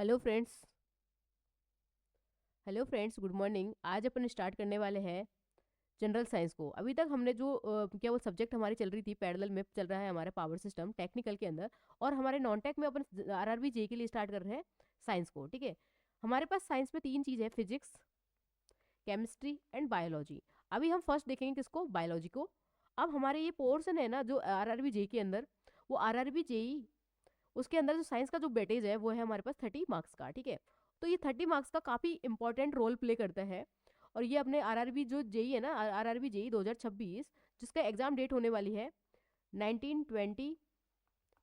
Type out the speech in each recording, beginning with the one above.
Hello friends. Hello friends, good morning. आज अपन start करने वाले हैं जनरल साइंस को। अभी तक हमने जो क्या वो सब्जेक्ट हमारी चल रही थी, पैरेलल में चल रहा है हमारा पावर सिस्टम टेक्निकल के अंदर, और हमारे नॉन टेक में अपन आरआरबी जे के लिए स्टार्ट कर रहे हैं साइंस को। ठीक है, हमारे पास साइंस में तीन चीज़ है, फिजिक्स, केमिस्ट्री एंड बायोलॉजी। अभी हम फर्स्ट देखेंगे किसको, बायोलॉजी को। अब हमारे ये पोर्शन है ना जो आरआरबी जे के अंदर, वो आरआरबी जेई, उसके अंदर जो साइंस का जो वेटेज है वो है हमारे पास 30 मार्क्स का। ठीक है, तो ये 30 मार्क्स का काफ़ी इंपॉर्टेंट रोल प्ले करता है। और ये अपने आरआरबी जो जेई है ना, आरआरबी जेई 2026, जिसका एग्जाम डेट होने वाली है 19, 20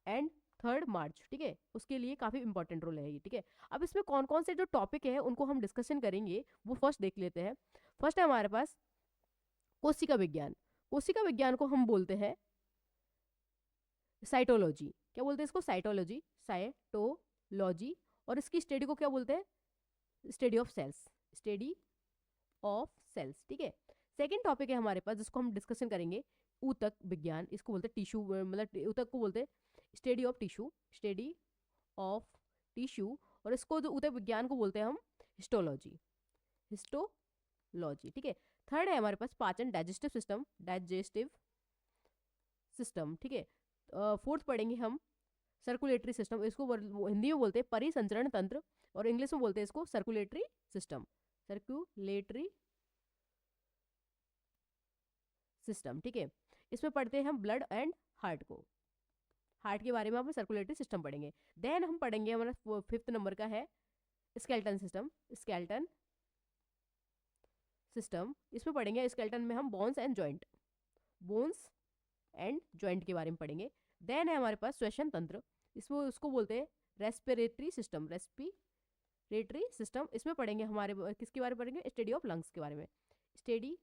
एंड 3 मार्च। ठीक है, उसके लिए काफ़ी इंपॉर्टेंट रोल है ये। ठीक है, अब इसमें कौन कौन से जो टॉपिक है उनको हम डिस्कशन करेंगे, वो फर्स्ट देख लेते हैं। फर्स्ट है हमारे पास कोशिका विज्ञान। कोशिका विज्ञान को हम बोलते हैं साइटोलॉजी। क्या बोलते हैं इसको, साइटोलॉजी, साइटोलॉजी। और इसकी स्टडी को क्या बोलते हैं, study of cells, study of cells. ठीक है, सेकंड टॉपिक है हमारे पास जिसको हम डिस्कशन करेंगे, ऊतक विज्ञान। इसको बोलते हैं टिश्यू, मतलब ऊतक को बोलते हैं study of tissue, study of tissue. और इसको जो ऊतक विज्ञान को बोलते हैं हम हिस्टोलॉजी, हिस्टोलॉजी। ठीक है, थर्ड है हमारे पास पाचन, डाइजेस्टिव सिस्टम, डाइजेस्टिव सिस्टम। ठीक है, फोर्थ पढ़ेंगे हम सर्कुलेटरी सिस्टम। इसको हिंदी में बोलते हैं परिसंचरण तंत्र, और इंग्लिश में बोलते हैं इसको सर्कुलेटरी सिस्टम, सर्कुलेटरी सिस्टम। ठीक है, इसमें पढ़ते हैं हम ब्लड एंड हार्ट को, हार्ट के बारे में हम सर्कुलेटरी सिस्टम पढ़ेंगे। देन हम पढ़ेंगे, हमारा फिफ्थ नंबर का है स्केल्टन सिस्टम, स्केल्टन सिस्टम। इसमें पढ़ेंगे, स्केल्टन में हम bones and joint, bones and joint के बारे में पढ़ेंगे। देन है हमारे पास श्वसन तंत्र, इसमें उसको बोलते हैं रेस्पिरेटरी सिस्टम, रेस्पिरेटरी सिस्टम। इसमें पढ़ेंगे हमारे किसके बारे में पढ़ेंगे, स्टडी ऑफ लंग्स के बारे में, स्टडी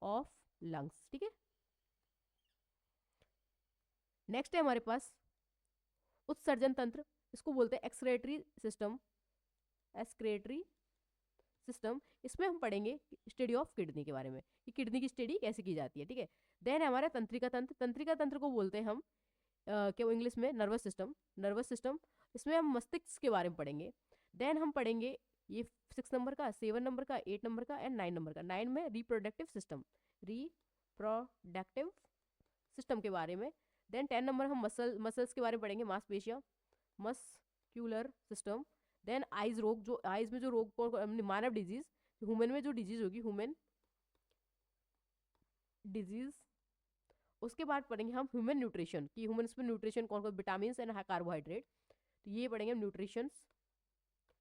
ऑफ लंग्स। ठीक है, नेक्स्ट है हमारे पास उत्सर्जन तंत्र, इसको बोलते हैं एक्सक्रेटरी सिस्टम, एक्सक्रेटरी सिस्टम। इसमें हम पढ़ेंगे स्टडी ऑफ किडनी के बारे में, कि किडनी की स्टडी कैसे की जाती है। ठीक है, देन है हमारा तंत्रिका तंत्र, तंत्रिका तंत्र को बोलते हैं हम क्या वो इंग्लिश में नर्वस सिस्टम, नर्वस सिस्टम। इसमें हम मस्तिष्क के बारे में पढ़ेंगे। देन हम पढ़ेंगे ये 6 नंबर का, 7 नंबर का, 8 नंबर का एंड 9 नंबर का। 9 में रिप्रोडक्टिव सिस्टम, रिप्रोडक्टिव सिस्टम के बारे में। देन 10 नंबर हम मसल्स के बारे में पढ़ेंगे, मांसपेशियाँ, मस्क्यूलर सिस्टम। देन आइज रोग, जो आइज में जो रोग को मानव डिजीज, ह्यूमन में जो डिजीज होगी, ह्यूमन डिजीज। उसके बाद पढ़ेंगे हम ह्यूमन न्यूट्रिशन, कि ह्यूमन में न्यूट्रिशन कौन कौन, विटामिन एंड कार्बोहाइड्रेट। तो ये पढ़ेंगे हम न्यूट्रिशन,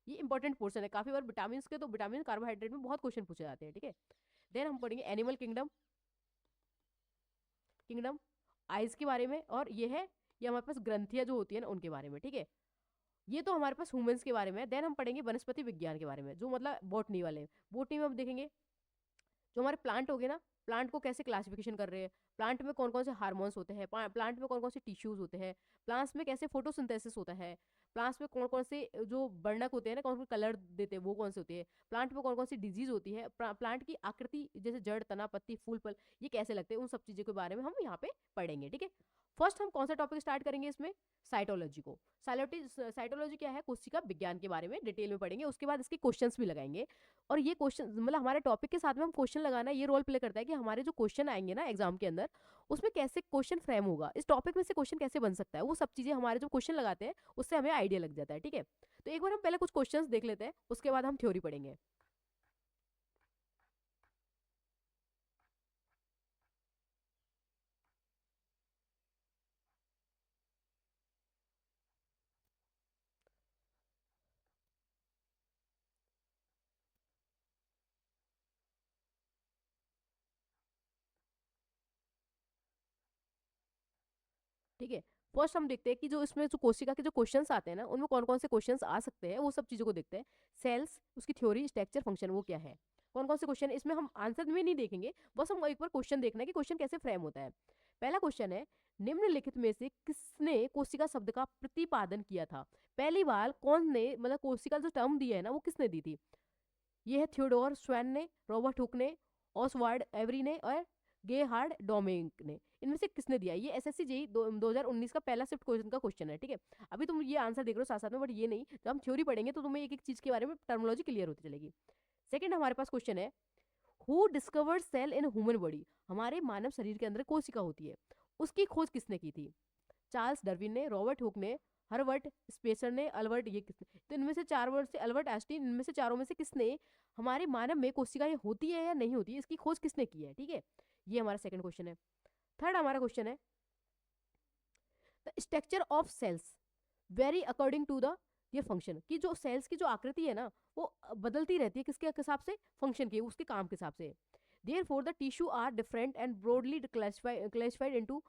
ये इंपॉर्टेंट पोर्शन है। काफी बार विटामिन के, तो विटामिन कार्बोहाइड्रेट में बहुत क्वेश्चन पूछे जाते हैं। ठीक है, देन हम पढ़ेंगे एनिमल किंगडम, किंगडम आइज के बारे में। और ये हमारे पास ग्रंथियां जो होती है ना उनके बारे में। ठीक है, ये तो हमारे पास ह्यूमंस के बारे में है। देन हम पढ़ेंगे वनस्पति विज्ञान के बारे में, जो मतलब बॉटनी वाले। बॉटनी में हम देखेंगे जो हमारे प्लांट हो गए ना, प्लांट को कैसे क्लासिफिकेशन कर रहे हैं, प्लांट में कौन कौन से हार्मोन्स होते हैं, प्लांट में कौन कौन से टिश्यूज होते हैं, प्लांट्स में कैसे फोटोसिंथेसिस होता है, प्लांट्स में कौन कौन से जो वर्णक होते हैं ना, कौन कौन कलर देते हैं वो कौन से होते हैं, प्लांट में कौन कौन सी डिजीज होती है, प्लांट की आकृति जैसे जड़, तना, पत्ती, फूल, फल, ये कैसे लगते हैं, उन सब चीज़ों के बारे में हम यहाँ पे पढ़ेंगे। ठीक है, फर्स्ट हम कौन सा टॉपिक स्टार्ट करेंगे इसमें, साइटोलॉजी को। साइटोलॉजी क्या है, कोशिका विज्ञान के बारे में डिटेल में पढ़ेंगे। उसके बाद इसके क्वेश्चंस भी लगाएंगे। और ये क्वेश्चन मतलब हमारे टॉपिक के साथ में हम क्वेश्चन लगाना, ये रोल प्ले करता है कि हमारे जो क्वेश्चन आएंगे ना एग्जाम के अंदर, उसमें कैसे क्वेश्चन फ्रेम होगा, इस टॉपिक में से क्वेश्चन कैसे बन सकता है, वो सब चीजें हमारे जो क्वेश्चन लगाते हैं उससे हमें आइडिया लग जाता है। ठीक है, तो एक बार हम पहले कुछ क्वेश्चंस देख लेते हैं, उसके बाद हम थ्योरी पढ़ेंगे। ठीक है, फर्स्ट हम देखते हैं कि जो इसमें जो कोशिका के जो क्वेश्चंस आते हैं ना, उनमें कौन कौन से क्वेश्चंस आ सकते हैं, वो सब चीज़ों को देखते हैं। सेल्स, उसकी थ्योरी, स्ट्रक्चर, फंक्शन, वो क्या है, कौन कौन से क्वेश्चन, इसमें हम आंसर में नहीं देखेंगे, बस हम एक बार क्वेश्चन देखना है कि क्वेश्चन कैसे फ्रेम होता है। पहला क्वेश्चन है, निम्नलिखित में से किसने कोशिका शब्द का प्रतिपादन किया था। पहली बार कौन ने, मतलब कोशिका जो टर्म दिया है ना, वो किसने दी थी। ये है थियोडोर स्वैन ने, रॉबर्ट हुक ने, ऑसवाल्ड एवरी ने, और गेहार्ड डोमिंग ने, इनमें से किसने दिया? ये एसएससी जेई 2019 का पहला शिफ्ट क्वेश्चन का क्वेश्चन है, ठीक है। अभी तुम ये आंसर देख रहे हो साथ साथ में, बट ये नहीं, जब हम थ्योरी पढ़ेंगे तो तुम्हें एक एक चीज के बारे में टर्मिनोलॉजी क्लियर होती चलेगी। सेकंड हमारे पास क्वेश्चन है, who discovered cell in human body? हमारे मानव शरीर के अंदर कोशिका होती है, उसकी खोज किसने की थी? चार्ल्स डार्विन ने, रॉबर्ट हुक ने, हर्बर्ट स्पेसर ने, अल्बर्ट ये किसने? तो इनमें से चार वर्ड से अल्बर्ट आइंस्टीन, इनमें से चारों में से किसने हमारे मानव में कोशिकाएं होती है या नहीं होती है, इसकी खोज किसने की है, ठीक है। ये हमारा सेकंड क्वेश्चन है। थर्ड हमारा क्वेश्चन है, the structure of cells vary according to the ये फंक्शन, कि जो सेल्स की जो आकृति है ना वो बदलती रहती है, किसके हिसाब से? फंक्शन की, उसके काम के हिसाब से। Therefore the tissue are different and broadly classified into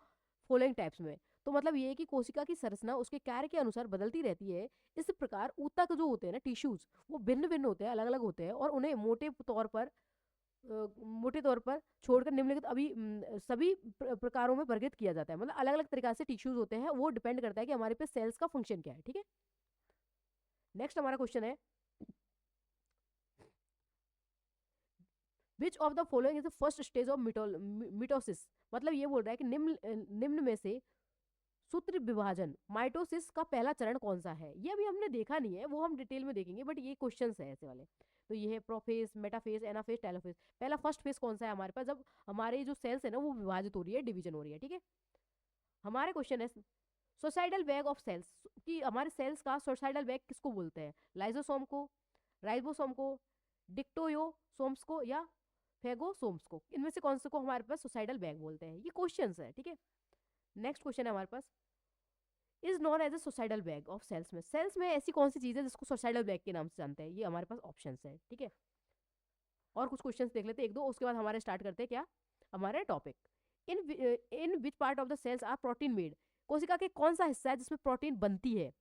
following types में। तो मतलब ये है कि कोशिका की संरचना उसके कार्य के अनुसार बदलती रहती है। इस प्रकार ऊतक जो होते हैं ना, टिश्यूज, वो भिन्न भिन्न होते हैं, अलग अलग होते हैं, और उन्हें मोटे तौर पर छोड़कर निम्नलिखित सभी प्रकारों में वर्गीकृत किया जाता है। मतलब अलग अलग तरीका से टिश्यूज होते हैं, वो डिपेंड करता है कि हमारे पे सेल्स का फंक्शन क्या है, ठीक है। नेक्स्ट हमारा क्वेश्चन है, which of the following is the first stage of mitosis? मतलब ये बोल रहा है कि निम्न में से सूत्र विभाजन माइटोसिस का पहला चरण कौन सा है? ये अभी हमने देखा नहीं है, वो हम डिटेल में देखेंगे, बट ये क्वेश्चंस है ऐसे वाले। तो ये है प्रोफेज, मेटाफेज, एनाफेज, टेलोफेज। पहला फर्स्ट फेज कौन सा है हमारे पास? जब हमारे जो सेल्स है ना वो विभाजित हो रही है, डिवीजन हो रही है, ठीक है। हमारे क्वेश्चन है, सोसाइडल बैग ऑफ सेल्स, कि हमारे सेल्स का सोसाइडल बैग किसको बोलते हैं? लाइजोसोम को, राइबोसोम को, डिक्टोयोसोम्स को, या फेगोसोम्स को? इनमें से कौन से को हमारे पास सोसाइडल बैग बोलते हैं? ये क्वेश्चंस है, ठीक है। नेक्स्ट क्वेश्चन है हमारे पास, is known as a suicidal bag of cells में, सेल्स में ऐसी कौन सी चीज है जिसको सोसाइडल बैग के नाम से जानते हैं? ये हमारे पास ऑप्शंस है, ठीक है। और कुछ क्वेश्चंस देख लेते हैं एक दो, उसके बाद हमारे स्टार्ट करते हैं क्या हमारा topic. In which part of the cells are protein made? कोशिका के कौन सा हिस्सा है जिसमें प्रोटीन बनती है?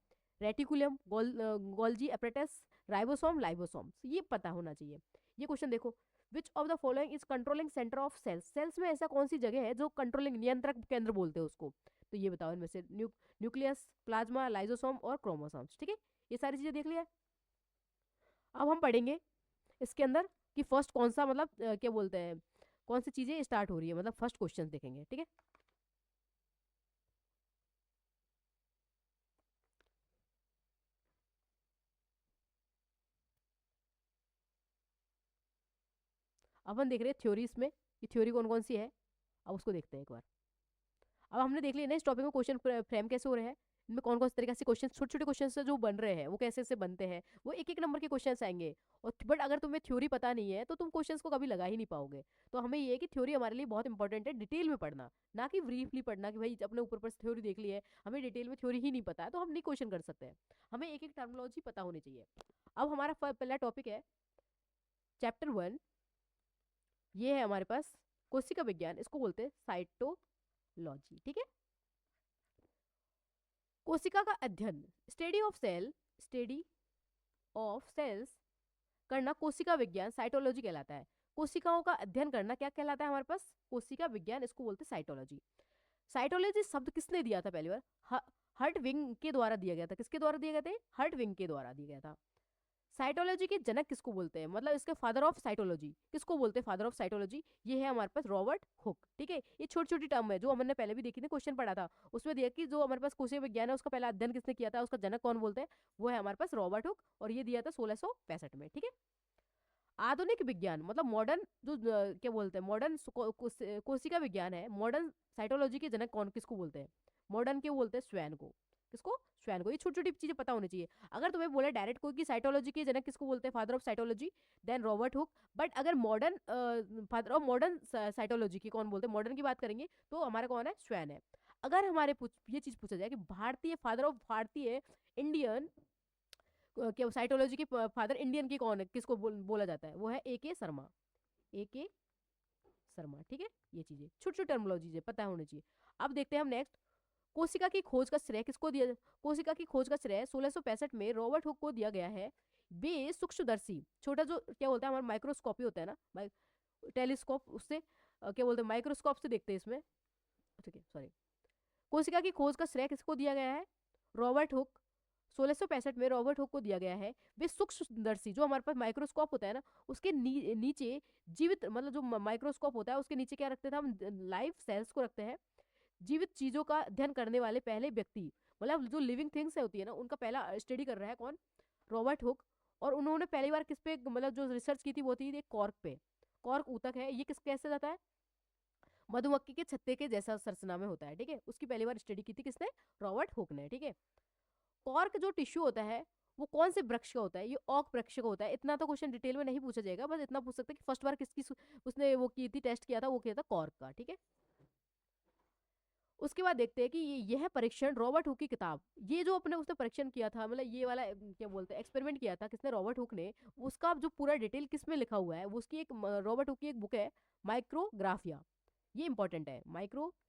Reticulum, Golgi apparatus, ribosome, lysosome. ये पता होना चाहिए। ये क्वेश्चन देखो, which of the following is controlling centre of cells? Cells में ऐसा कौन सी जगह है जो कंट्रोलिंग, नियंत्रक केंद्र बोलते हैं उसको? तो ये बताओ इनमें से, न्यूक्लियस, प्लाज्मा, लाइजोसोम और क्रोमोसोम्स, ठीक है। ये सारी चीजें देख लिया। अब हम पढ़ेंगे इसके अंदर कि फर्स्ट कौन सा, मतलब क्या बोलते हैं, कौन सी चीजें स्टार्ट हो रही है, मतलब फर्स्ट क्वेश्चन देखेंगे, ठीक है। अब हम देख रहे हैं थ्योरीज में कि थ्योरी कौन कौन सी है। अब उसको देखते हैं एक बार। अब हमने देख लिया ना इस टॉपिक में क्वेश्चन फ्रेम कैसे हो रहे हैं, इनमें कौन कौन से तरीके से क्वेश्चन, छोटे छोटे क्वेश्चन से जो बन रहे हैं वो कैसे से बनते हैं, वो एक एक नंबर के क्वेश्चन आएंगे। और बट अगर तुम्हें थ्योरी पता नहीं है तो तुम क्वेश्चन को कभी लगा ही नहीं पाओगे। तो हमें ये है कि थ्योरी हमारे लिए बहुत इंपॉर्टेंट है, डिटेल में पढ़ना, ना कि ब्रीफली पढ़ना कि भाई अपने ऊपर पर थ्योरी देख ली है, हमें डिटेल में थ्योरी ही नहीं पता है तो हम नहीं क्वेश्चन कर सकते हैं। हमें एक एक टर्मिनोलॉजी पता होनी चाहिए। अब हमारा पहला टॉपिक है चैप्टर 1। ये है हमारे पास कोशिका विज्ञान, इसको बोलते हैं साइटोलॉजी, ठीक है। कोशिका का अध्ययन, स्टडी ऑफ सेल्स करना कोशिका विज्ञान, साइटोलॉजी कहलाता है। कोशिकाओं का अध्ययन करना क्या कहलाता है हमारे पास? कोशिका विज्ञान, इसको बोलते हैं साइटोलॉजी। साइटोलॉजी शब्द किसने दिया था पहली बार? हर्ट विंग के द्वारा दिया गया था। किसके द्वारा दिया गया था? हर्ट विंग के द्वारा दिया गया था। साइटोलॉजी के जनक किसको बोलते हैं, मतलब इसके फादर ऑफ साइटोलॉजी किसको बोलते हैं? फादर ऑफ साइटोलॉजी ये है हमारे पास रॉबर्ट हुक, ठीक है। ये छोटी छोटी टर्म है जो हमने पहले भी देखी थी, क्वेश्चन पढ़ा था उसमें दिया कि जो हमारे पास कोशिका विज्ञान है उसका पहला अध्ययन किसने किया था, उसका जनक कौन बोलते हैं, वो है हमारे पास रॉबर्ट हुक, और ये दिया था 1665 में, ठीक है। आधुनिक विज्ञान मतलब मॉडर्न जो क्या बोलते हैं, मॉडर्न कोशिका विज्ञान है, मॉडर्न साइटोलॉजी के जनक कौन किसको बोलते हैं? मॉडर्न के बोलते हैं स्वैन को। किसको? स्वैन को। ये छोटी छोटी चीजें पता होनी चाहिए। अगर तुम्हें बोले डायरेक्ट कोई कि साइटोलॉजी के जनक किसको बोलते हैं, father of cytology, then Robert Hooke. But अगर modern father of modern cytology की कौन बोलते हैं, मॉडर्न की बात करेंगे तो हमारा कौन है? स्वैन है। अगर हमारे ये चीज पूछा जाए कि भारतीय फादर ऑफ भारतीय इंडियन क्या साइटोलॉजी के फादर इंडियन की कौन है, किसको बोला जाता है, वो है A K Sharma. A K Sharma, ठीक है। ये चीजें छोटी छोटी टर्मिनोलॉजी है, पता होनी चाहिए। अब देखते हैं हम नेक्स्ट, कोशिका की खोज का श्रेय किसको दिया? कोशिका की खोज का श्रेय 1665 में रॉबर्ट हुक को दिया गया है। वे सूक्ष्मदर्शी, छोटा जो क्या बोलते हैं हमारा माइक्रोस्कोपी होता है ना, टेलीस्कोप, उससे क्या बोलते हैं, माइक्रोस्कोप से देखते हैं इसमें, ठीक है, सॉरी। कोशिका की खोज का श्रेय किसको दिया गया है? रॉबर्ट हुक 1665 में रॉबर्ट हुक को दिया गया है। वे सूक्ष्मदर्शी, जो हमारे पास माइक्रोस्कोप होता है ना, उसके नीचे जीवित, मतलब जो माइक्रोस्कोप होता है उसके नीचे क्या रखते थे हम, लाइव सेल्स को रखते हैं। जीवित चीजों का अध्ययन करने वाले पहले व्यक्ति, मतलब जो लिविंग थिंग्स है होती है ना, उनका पहला स्टडी कर रहा है कौन, रॉबर्ट हुक। और उन्होंने पहली बार किस पे, मतलब जो रिसर्च की थी वो थी एक कॉर्क पे। कॉर्क ऊतक है, ये किस कैसे जाता है, मधुमक्खी के छत्ते के जैसा संरचना में होता है, ठीक है। उसकी पहली बार स्टडी की थी किसने, रॉबर्ट हुक ने, ठीक है। कॉर्क जो टिश्यू होता है वो कौन से वृक्ष का होता है, ये ओक वृक्ष का होता है। इतना तो क्वेश्चन डिटेल में नहीं पूछा जाएगा, बस इतना पूछ सकते हैं कि फर्स्ट बार किसकी उसने वो की थी, टेस्ट किया था, वो किया था कॉर्क का, ठीक है। उसके बाद देखते हैं कि यह परीक्षण रॉबर्ट हुक की किताब, ये जो अपने उसने परीक्षण किया था, मतलब ये वाला क्या बोलते हैं, एक्सपेरिमेंट किया था किसने, रॉबर्ट हुक ने। उसका जो पूरा डिटेल किस में लिखा हुआ है, वो उसकी एक रॉबर्ट हुक की एक बुक है, माइक्रोग्राफिया। ये इंपॉर्टेंट है, माइक्रोग्राफिया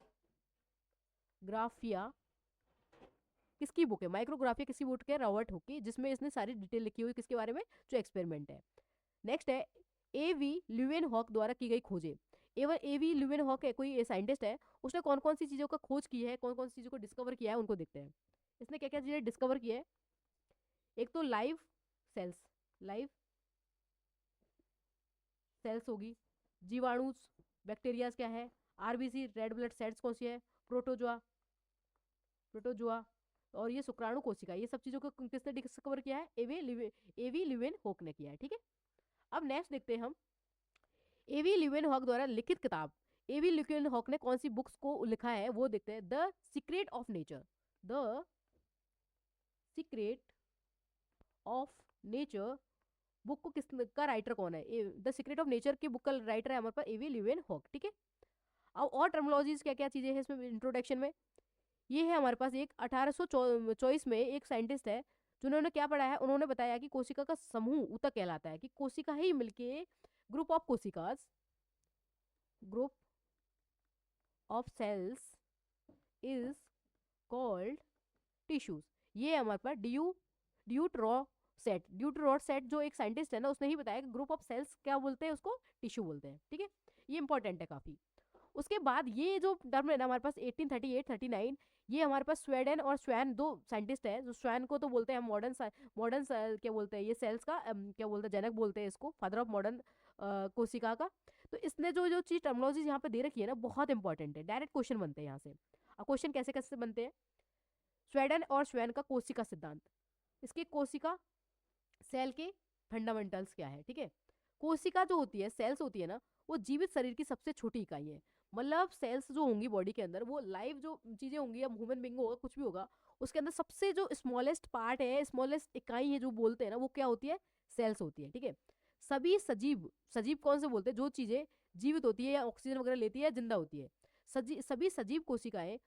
किसकी बुक है, माइक्रोग्राफिया किसकी बुक है, रॉबर्ट हुक की, जिसमें इसने सारी डिटेल लिखी हुई किसके बारे में, जो एक्सपेरिमेंट है। नेक्स्ट है एवी ल्यूवेनहॉक द्वारा की गई खोजें। एवं एवी ल्यूवेनहॉक है, कोई साइंटिस्ट है, उसने कौन कौन सी चीजों का खोज की है, कौन कौन सी चीजों को डिस्कवर किया है, उनको देखते हैं। इसने क्या क्या चीजें डिस्कवर की है। एक तो लाइव सेल्स, लाइव सेल्स होगी, जीवाणु, बैक्टीरियाज क्या है, आरबीसी रेड ब्लड सेल्स कौन सी है, प्रोटोजोआ, प्रोटोजोआ, और ये शुक्राणु कोशिका, ये सब चीजों को किसने डिस्कवर किया है, एवी ल्यूवेन हॉक ने किया है, ठीक है। अब नेक्स्ट देखते हैं हम एवी ल्यूवेन हॉक द्वारा लिखित किताब। एवी ल्यूवेन हॉक ने कौन सी बुक्स को लिखा है वो देखते हैं। The secret of nature, the secret of nature book को किस का राइटर कौन है, द सीक्रेट ऑफ नेचर की बुक का राइटर है हमारे पास एवी ल्यूवेन हॉक, ठीक है। अब और टर्मिनोलॉजीज क्या क्या चीजें हैं इसमें इंट्रोडक्शन में, ये है हमारे पास एक 1824 में एक साइंटिस्ट है, जिन्होंने क्या पढ़ा है, उन्होंने बताया कि कोशिका का समूह ऊतक कहलाता है, कि कोशिका ही मिलके ग्रुप ऑफ कोशिकास, group of cells is called tissues. ये है हमारे पास ड्यूटरॉट सेट जो एक साइंटिस्ट है ना, उसने ही बताया कि ग्रुप ऑफ सेल्स क्या बोलते हैं, उसको टिश्यू बोलते हैं, ठीक है। ये इंपॉर्टेंट है काफी। उसके बाद ये जो टर्म है ना हमारे पास 1838-39, ये हमारे पास स्वेडेन और स्वैन दो साइंटिस्ट है, जो स्वैन को तो बोलते हैं हम मॉडर्न क्या बोलते हैं, ये सेल्स का क्या बोलते हैं, जनक बोलते हैं इसको, फादर ऑफ मॉडर्न कोशिका का। तो इसने जो जो चीज टर्मिनोलॉजी यहाँ पे दे रखी है ना, बहुत इंपॉर्टेंट है, डायरेक्ट क्वेश्चन बनते हैं यहाँ से। अब क्वेश्चन कैसे कैसे बनते हैं, स्वेडन और स्वैन का कोशिका सिद्धांत, इसके कोशिका सेल के फंडामेंटल्स क्या है, ठीक है। कोशिका जो होती है, सेल्स होती है ना, वो जीवित शरीर की सबसे छोटी इकाई है। मतलब सेल्स जो होंगी बॉडी के अंदर, वो लाइव जो चीजें होंगी, या ह्यूमन बींग होगा, कुछ भी होगा, उसके अंदर सबसे जो स्मॉलेस्ट पार्ट है, स्मॉलेस्ट इकाई है जो बोलते हैं ना, वो क्या होती है, सेल्स होती है, ठीक है। सभी सजीव, सजीव कौन से बोलते हैं, जो चीजें जीवित होती है या ऑक्सीजन वगैरह लेती है या जिंदा होती है, सभी सजीव कोशिकाएं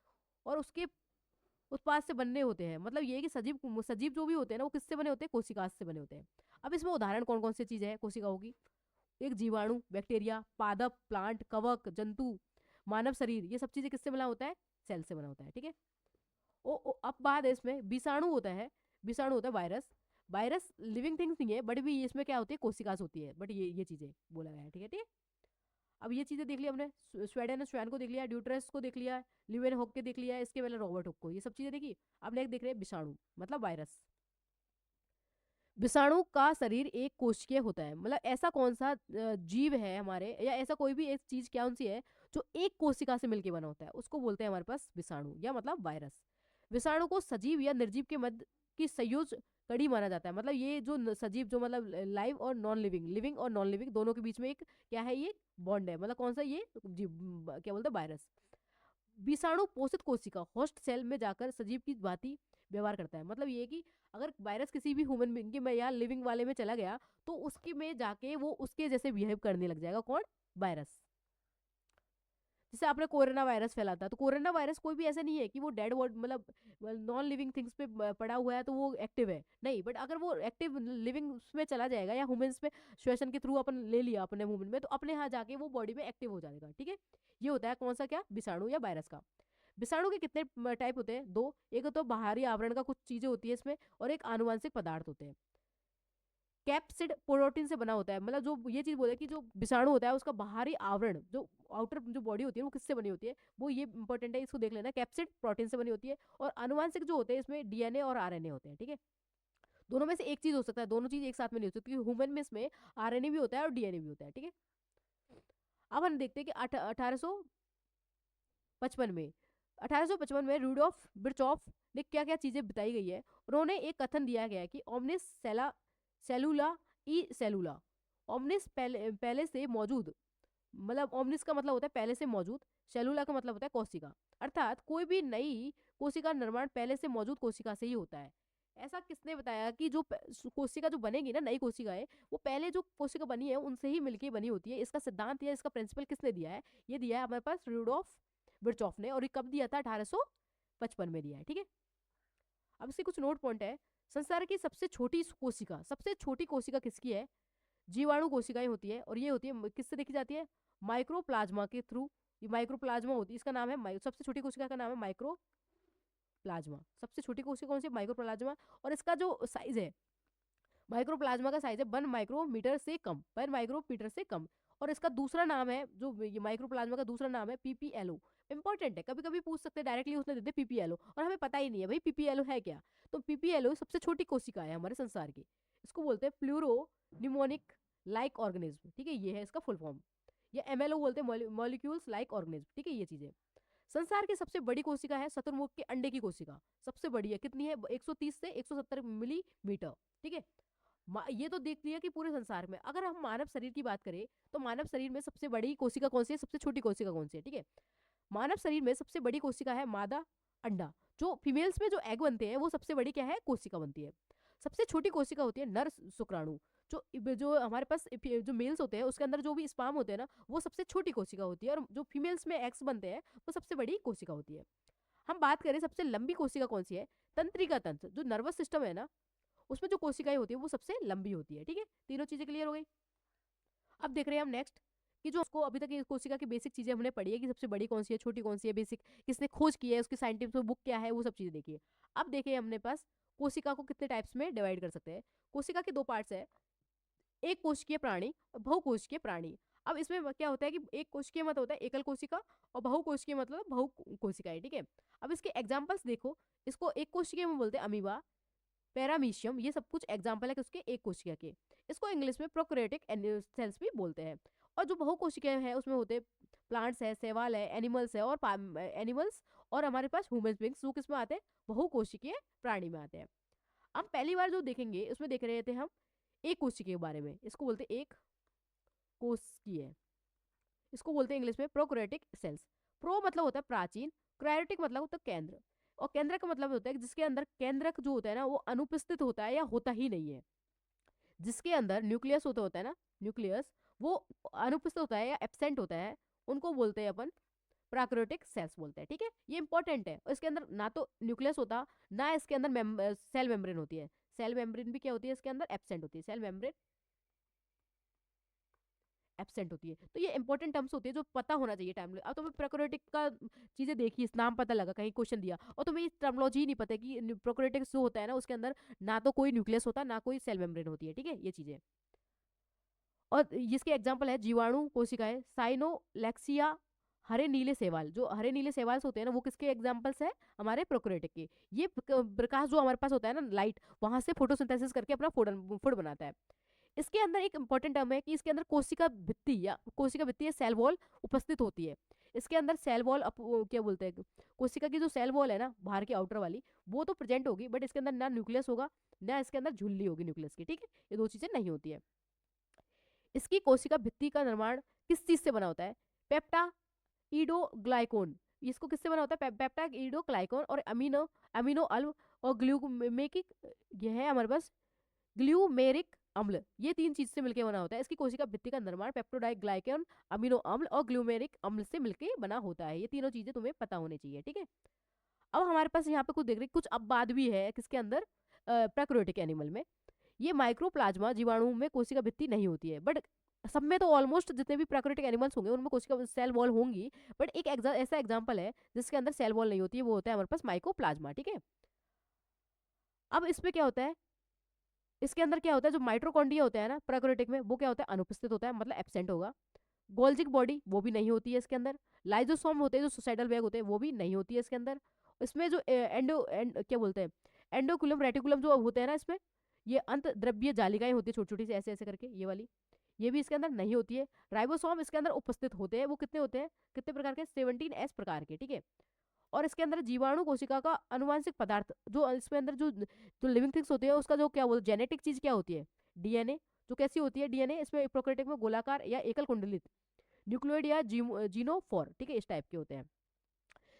और उसके उत्पाद से बनने होते हैं। मतलब ये है कि सजीव सजीव जो भी होते हैं ना, वो किससे बने होते हैं, कोशिका से बने होते हैं। अब इसमें उदाहरण कौन कौन सी चीजें है कोशिकाओं की, एक जीवाणु, बैक्टीरिया, पादप, प्लांट, कवक, जंतु, मानव शरीर, ये सब चीजें किससे बना होता है, सेल से बना होता है, ठीक है। अब बात है इसमें विषाणु होता है, विषाणु होता है वायरस। वायरस लिविंग थिंग्स नहीं है, बट भी इसमें क्या होती है, कोशिकास होती है, बट ये चीजें बोला गया है, ठीक है, ठीक है। अब ये चीजें देख लिया हमने, स्वेडन स्वैन को देख लिया, ड्यूटरस को देख लिया, ल्यूवेन हॉक के देख लिया, इसके पहले रॉबर्ट हॉक को, ये सब चीजें देखी। अब नेक्स्ट देख रहे हैं विषाणु, मतलब वायरस। विषाणु का शरीर एक कोशिकीय होता है, मतलब ऐसा कौन सा जीव है हमारे, या ऐसा कोई भी एक चीज क्या सी है जो एक कोशिका से मिलकर बना होता है, उसको बोलते हैं हमारे पास विषाणु, या मतलब वायरस। विषाणु को सजीव या निर्जीव के मध्य की संयोज कड़ी माना जाता है। मतलब ये जो सजीव, जो मतलब लाइव और नॉन लिविंग, लिविंग और नॉन लिविंग दोनों के बीच में एक क्या है, ये बॉन्ड है। मतलब कौन सा, ये जीव, क्या बोलते हैं, वायरस। विषाणु पोषित कोशिका होस्ट सेल में जाकर सजीव की भांति व्यवहार करता है। मतलब ये कि अगर वायरस किसी भी ह्यूमन बीइंग के में या लिविंग वाले में चला गया, तो उसके में जाके वो उसके जैसे बिहेव करने लग जाएगा, कौन, वायरस। जैसे आपने कोरोना वायरस फैला था, तो कोरोना वायरस कोई भी ऐसा नहीं है कि वो डेड वर्ड, मतलब नॉन लिविंग थिंग्स पे पड़ा हुआ है तो वो एक्टिव है, नहीं। बट अगर वो एक्टिव लिविंग में चला जाएगा, या ह्यूमंस में श्वसन के थ्रू अपन ले लिया अपने ह्यूमन में, तो अपने यहाँ जाके वो बॉडी में एक्टिव हो जाएगा, ठीक है। ये होता है कौन सा, क्या, विषाणु या वायरस का। विषाणु के कितने टाइप होते हैं, दो। एक तो बाहरी आवरण का कुछ चीजें होती है इसमें, और एक आनुवांशिक पदार्थ होते हैं। कैप्सिड प्रोटीन से बना होता है। मतलब जो ये चीज बोले कि जो विषाणु होता है उसका बाहरी आवरण, जो आउटर जो बॉडी होती है वो किससे बनी होती है, वो ये इंपॉर्टेंट है, इसको देख लेना। कैप्सिड प्रोटीन से बनी होती है। और आनुवांशिक जो होते हैं इसमें डीएनए और आरएनए होते हैं, ठीक है। दोनों में से एक चीज हो सकता है, दोनों चीज एक साथ में नहीं हो सकती, क्योंकि ह्यूमन में इसमें आरएनए भी होता है और डीएनए भी होता है, ठीक है। अब हम देखते हैं कि 1855 में 1855 में रूडोल्फ बिरचॉफ ने क्या क्या चीजें बताई गई है। उन्होंने एक कथन दिया गया है कि ओमनिस सेलुला ई सेलुला, ओमनिस पहले से मौजूद, मतलब ओमनिस का मतलब होता है पहले से मौजूद, सेलुला का मतलब होता है कोशिका। अर्थात कोई भी नई कोशिका निर्माण पहले से मौजूद कोशिका से ही होता है। ऐसा किसने बताया कि जो कोशिका जो बनेगी ना, नई कोशिका है, वो पहले जो कोशिका बनी है उनसे ही मिलके बनी होती है। इसका सिद्धांत या इसका प्रिंसिपल किसने दिया है? ये दिया है हमारे पास रूडोल्फ बिरचॉफ ने, और ये कब दिया था? 1855 में दिया है, ठीक है। अब इसके कुछ नोट पॉइंट है। संसार की सबसे छोटी कोशिका, सबसे छोटी कोशिका किसकी है? जीवाणु कोशिकाएं होती है, और ये होती है किससे देखी जाती है? माइक्रोप्लाज्मा के थ्रू। ये माइक्रोप्लाज्मा होती है, इसका नाम है सबसे छोटी कोशिका का नाम है माइक्रोप्लाज्मा। सबसे छोटी कोशिका कौन सी? माइक्रोप्लाज्मा। और इसका जो साइज है माइक्रोप्लाज्मा का साइज है 1 माइक्रोमीटर से कम, 1 माइक्रोमीटर से कम। और इसका दूसरा नाम है, जो ये माइक्रोप्लाज्मा का दूसरा नाम है, पीपीएलओ। इंपॉर्टेंट है, कभी कभी पूछ सकते हैं डायरेक्टली, उसने दे दे पीपीएलओ और हमें पता ही नहीं है भाई पीपीएलओ है क्या। तो पीपीएलओ सबसे छोटी कोशिका है हमारे संसार की। इसको बोलते हैं प्लूरो न्यूमोनिक लाइक ऑर्गेनिज्म, ठीक है, ये है इसका फुल फॉर्म। या एमएलओ बोलते हैं मॉलिक्यूल्स लाइक ऑर्गेनिज्म, ठीक है, ये चीजें। संसार की सबसे बड़ी कोशिका है शतुरमुर्ग के अंडे की कोशिका। सबसे बड़ी है, कितनी है? 130 से 170 मिलीमीटर, ठीक है। ये तो देख लिया कि पूरे संसार में। अगर हम मानव शरीर की बात करें तो मानव शरीर में सबसे बड़ी कोशिका कौन सी है, सबसे छोटी कोशिका कौन सी है, ठीक है। मानव शरीर में सबसे बड़ी कोशिका है मादा अंडा। जो फीमेल्स में जो एग बनते हैं वो सबसे बड़ी क्या है? कोशिका बनती है। सबसे छोटी कोशिका होती है नर शुक्राणु। जो जो हमारे पास जो मेल्स होते हैं उसके अंदर जो भी स्पर्म होते हैं ना, वो सबसे छोटी कोशिका होती है। और जो फीमेल्स में एग्स बनते हैं वो सबसे बड़ी कोशिका होती है। हम बात करें सबसे लंबी कोशिका कौन सी है? तंत्रिका तंत्र, जो नर्वस सिस्टम है ना, उसमें जो कोशिकाएं होती है वो सबसे लंबी होती है, ठीक है। तीनों चीजें क्लियर हो गई। अब देख रहे हैं हम नेक्स्ट कि जो उसको अभी तक ये कोशिका की बेसिक चीजें हमने पढ़ी है कि सबसे बड़ी कौन सी है, छोटी कौन सी है, बेसिक किसने खोज की है, उसकी साइंटिफिक बुक क्या है, वो सब चीजें देखिए। अब देखिए हमने पास कोशिका को कितने टाइप्स में डिवाइड कर सकते हैं। कोशिका के दो पार्ट्स है, एक कोशिकीय प्राणी और बहुकोशिकीय प्राणी। अब इसमें क्या होता है कि एक कोशिकीय मतलब होता है एकल कोशिका, और बहुकोशिकीय मतलब बहु कोशिकाएं, ठीक है। अब इसके एग्जांपल्स देखो। इसको एक कोशिकीय में बोलते हैं अमीबा, पैरामीशियम, ये सब कुछ एग्जाम्पल है कि उसके एक कोशिका के। इसको इंग्लिश में प्रोकैरियोटिक सेल्स भी बोलते हैं। और जो बहुकोशिकीय है उसमें होते प्लांट्स है, शैवाल है, एनिमल्स है, और एनिमल्स, और हमारे पास ह्यूमन बींग्स, जो किसमें आते हैं? बहुकोशिकीय प्राणी में आते हैं। हम पहली बार जो देखेंगे उसमें देख रहे थे हम एक कोशिकीय के बारे में। इसको बोलते हैं एक कोशिकीय, इसको बोलते हैं इंग्लिश में प्रोकैरियोटिक सेल्स। प्रो मतलब होता है प्राचीन, क्रायोटिक मतलब होता है केंद्र, और केंद्र का मतलब होता है कि जिसके अंदर केंद्रक जो होता है ना वो अनुपस्थित होता है या होता ही नहीं है। जिसके अंदर न्यूक्लियस होता है ना, न्यूक्लियस, वो अनुपस्थित होता है या एब्सेंट होता है, उनको बोलते हैं अपन प्राकृतिक सेल्स बोलते हैं, ठीक है। ये इंपॉर्टेंट है। और इसके अंदर ना तो न्यूक्लियस होता, ना इसके अंदर सेल मेम्ब्रेन होती है। सेल मेम्ब्रेन भी क्या होती है इसके अंदर? एब्सेंट होती है। सेल मेम्ब्रेन एब्सेंट होती है। तो ये इंपॉर्टेंट टर्म्स होती है जो पता होना चाहिए टाइम। अब तुम्हें प्रोकैरियोटिक का चीजें देखी, इस नाम पता लगा, कहीं क्वेश्चन दिया और तुम्हें इस टर्मोलॉजी ही नहीं पता कि प्रोकैरियोटिक जो होता है ना उसके अंदर ना तो कोई न्यूक्लियस होता, ना कोई सेल मेम्ब्रेन होती है, ठीक है, ये चीजें। और जिसके एग्जाम्पल है जीवाणु कोशिकाएं, साइनोलेक्सिया, हरे नीले सेवाल। जो हरे नीले सेवाल होते हैं ना वो किसके एग्जाम्पल्स है? हमारे प्रोकैरियोटिक के। ये प्रकाश जो हमारे पास होता है ना, लाइट, वहां से फोटोसिंथेसिस करके अपना फूड बनाता है। इसके अंदर एक इंपॉर्टेंट टर्म है कि इसके अंदर कोशिका भित्ति या कोशिका भित्ति या सेल वॉल उपस्थित होती है। इसके अंदर सेल वॉल क्या बोलते हैं, कोशिका की जो सेल वॉल है ना बाहर की आउटर वाली, वो तो प्रेजेंट होगी, बट इसके अंदर ना न्यूक्लियस होगा, ना इसके अंदर झिल्ली होगी न्यूक्लियस की, ठीक है। ये दो चीजें नहीं होती है। इसकी कोशिका भित्ति का निर्माण किस चीज से बना होता है? पेप्टाइडोग्लाइकोन। इसको किससे बना होता है? पेप्टाइडोग्लाइकोन और अमीनो अमीनो अल्व और ग्लूमेकिक, यह है हमारे पास ग्लूमेरिक अम्ल। ये तीन चीज से मिलकर बना होता है। इसकी कोशिका भित्ति का निर्माण पेप्टोडाइग्लाइकन, अमीनो अम्ल और ग्लूमेरिक अम्ल से मिलकर बना होता है। ये तीनों चीजें तुम्हें पता होनी चाहिए, ठीक है। अब हमारे पास यहाँ पे कुछ देख रहे कुछ अपवाद भी है किसके अंदर? प्रोकैरियोटिक एनिमल में। ये माइक्रोप्लाज्मा जीवाणु में कोशिका भित्ति नहीं होती है, बट सब में तो ऑलमोस्ट जितने भी प्राकृतिक एनिमल्स होंगे उनमें कोशिका सेल वॉल होंगी, बट एक ऐसा एग्जांपल है जिसके अंदर सेल वॉल नहीं होती है, वो होता है हमारे पास माइक्रोप्लाज्मा, ठीक है। अब इसमें क्या होता है? इसके अंदर क्या होता है, जो माइट्रोकॉन्ड्रिया होता है ना प्रोकैरियोटिक में, वो क्या होता है, अनुपस्थित होता है, मतलब एब्सेंट होगा। गोल्जिक बॉडी वो भी नहीं होती है इसके अंदर। लाइजोसोम होते हैं जो सुसाइडल बैग होते हैं, वो भी नहीं होती है इसके अंदर। इसमें जो क्या बोलते हैं, एंडोकुलम रेटिकुलम जो होते हैं ना इसमें, ये अंत द्रव्य जालिकाएं होती है छोटी छोटी सी ऐसे ऐसे करके, ये वाली, ये भी इसके अंदर नहीं होती है। राइबोसोम इसके अंदर उपस्थित होते हैं, वो कितने होते हैं, कितने प्रकार के, 17S प्रकार के, ठीक है। और इसके अंदर जीवाणु कोशिका का अनुवांशिक पदार्थ, जो इसमें अंदर जो जो लिविंग थिंग्स होती है उसका जो क्या बोलते, जेनेटिक चीज क्या होती है, डीएनए। जो कैसी होती है डीएनए, इसमें प्रोकैरियोटिक में गोलाकार या एकल कुंडलित न्यूक्लियोइड या जीनोफोर, ठीक है, इस टाइप के होते हैं।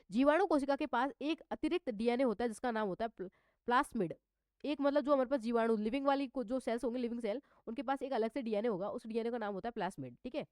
जीवाणु कोशिका के पास एक अतिरिक्त डीएनए होता है जिसका नाम होता है प्लास्मिड। एक मतलब जो हमारे पास जीवाणु लिविंग वाली जो सेल्स होंगे, लिविंग सेल, उनके पास एक अलग से डीएनए होगा, उस डीएनए का नाम होता है प्लास्मिड, ठीक है।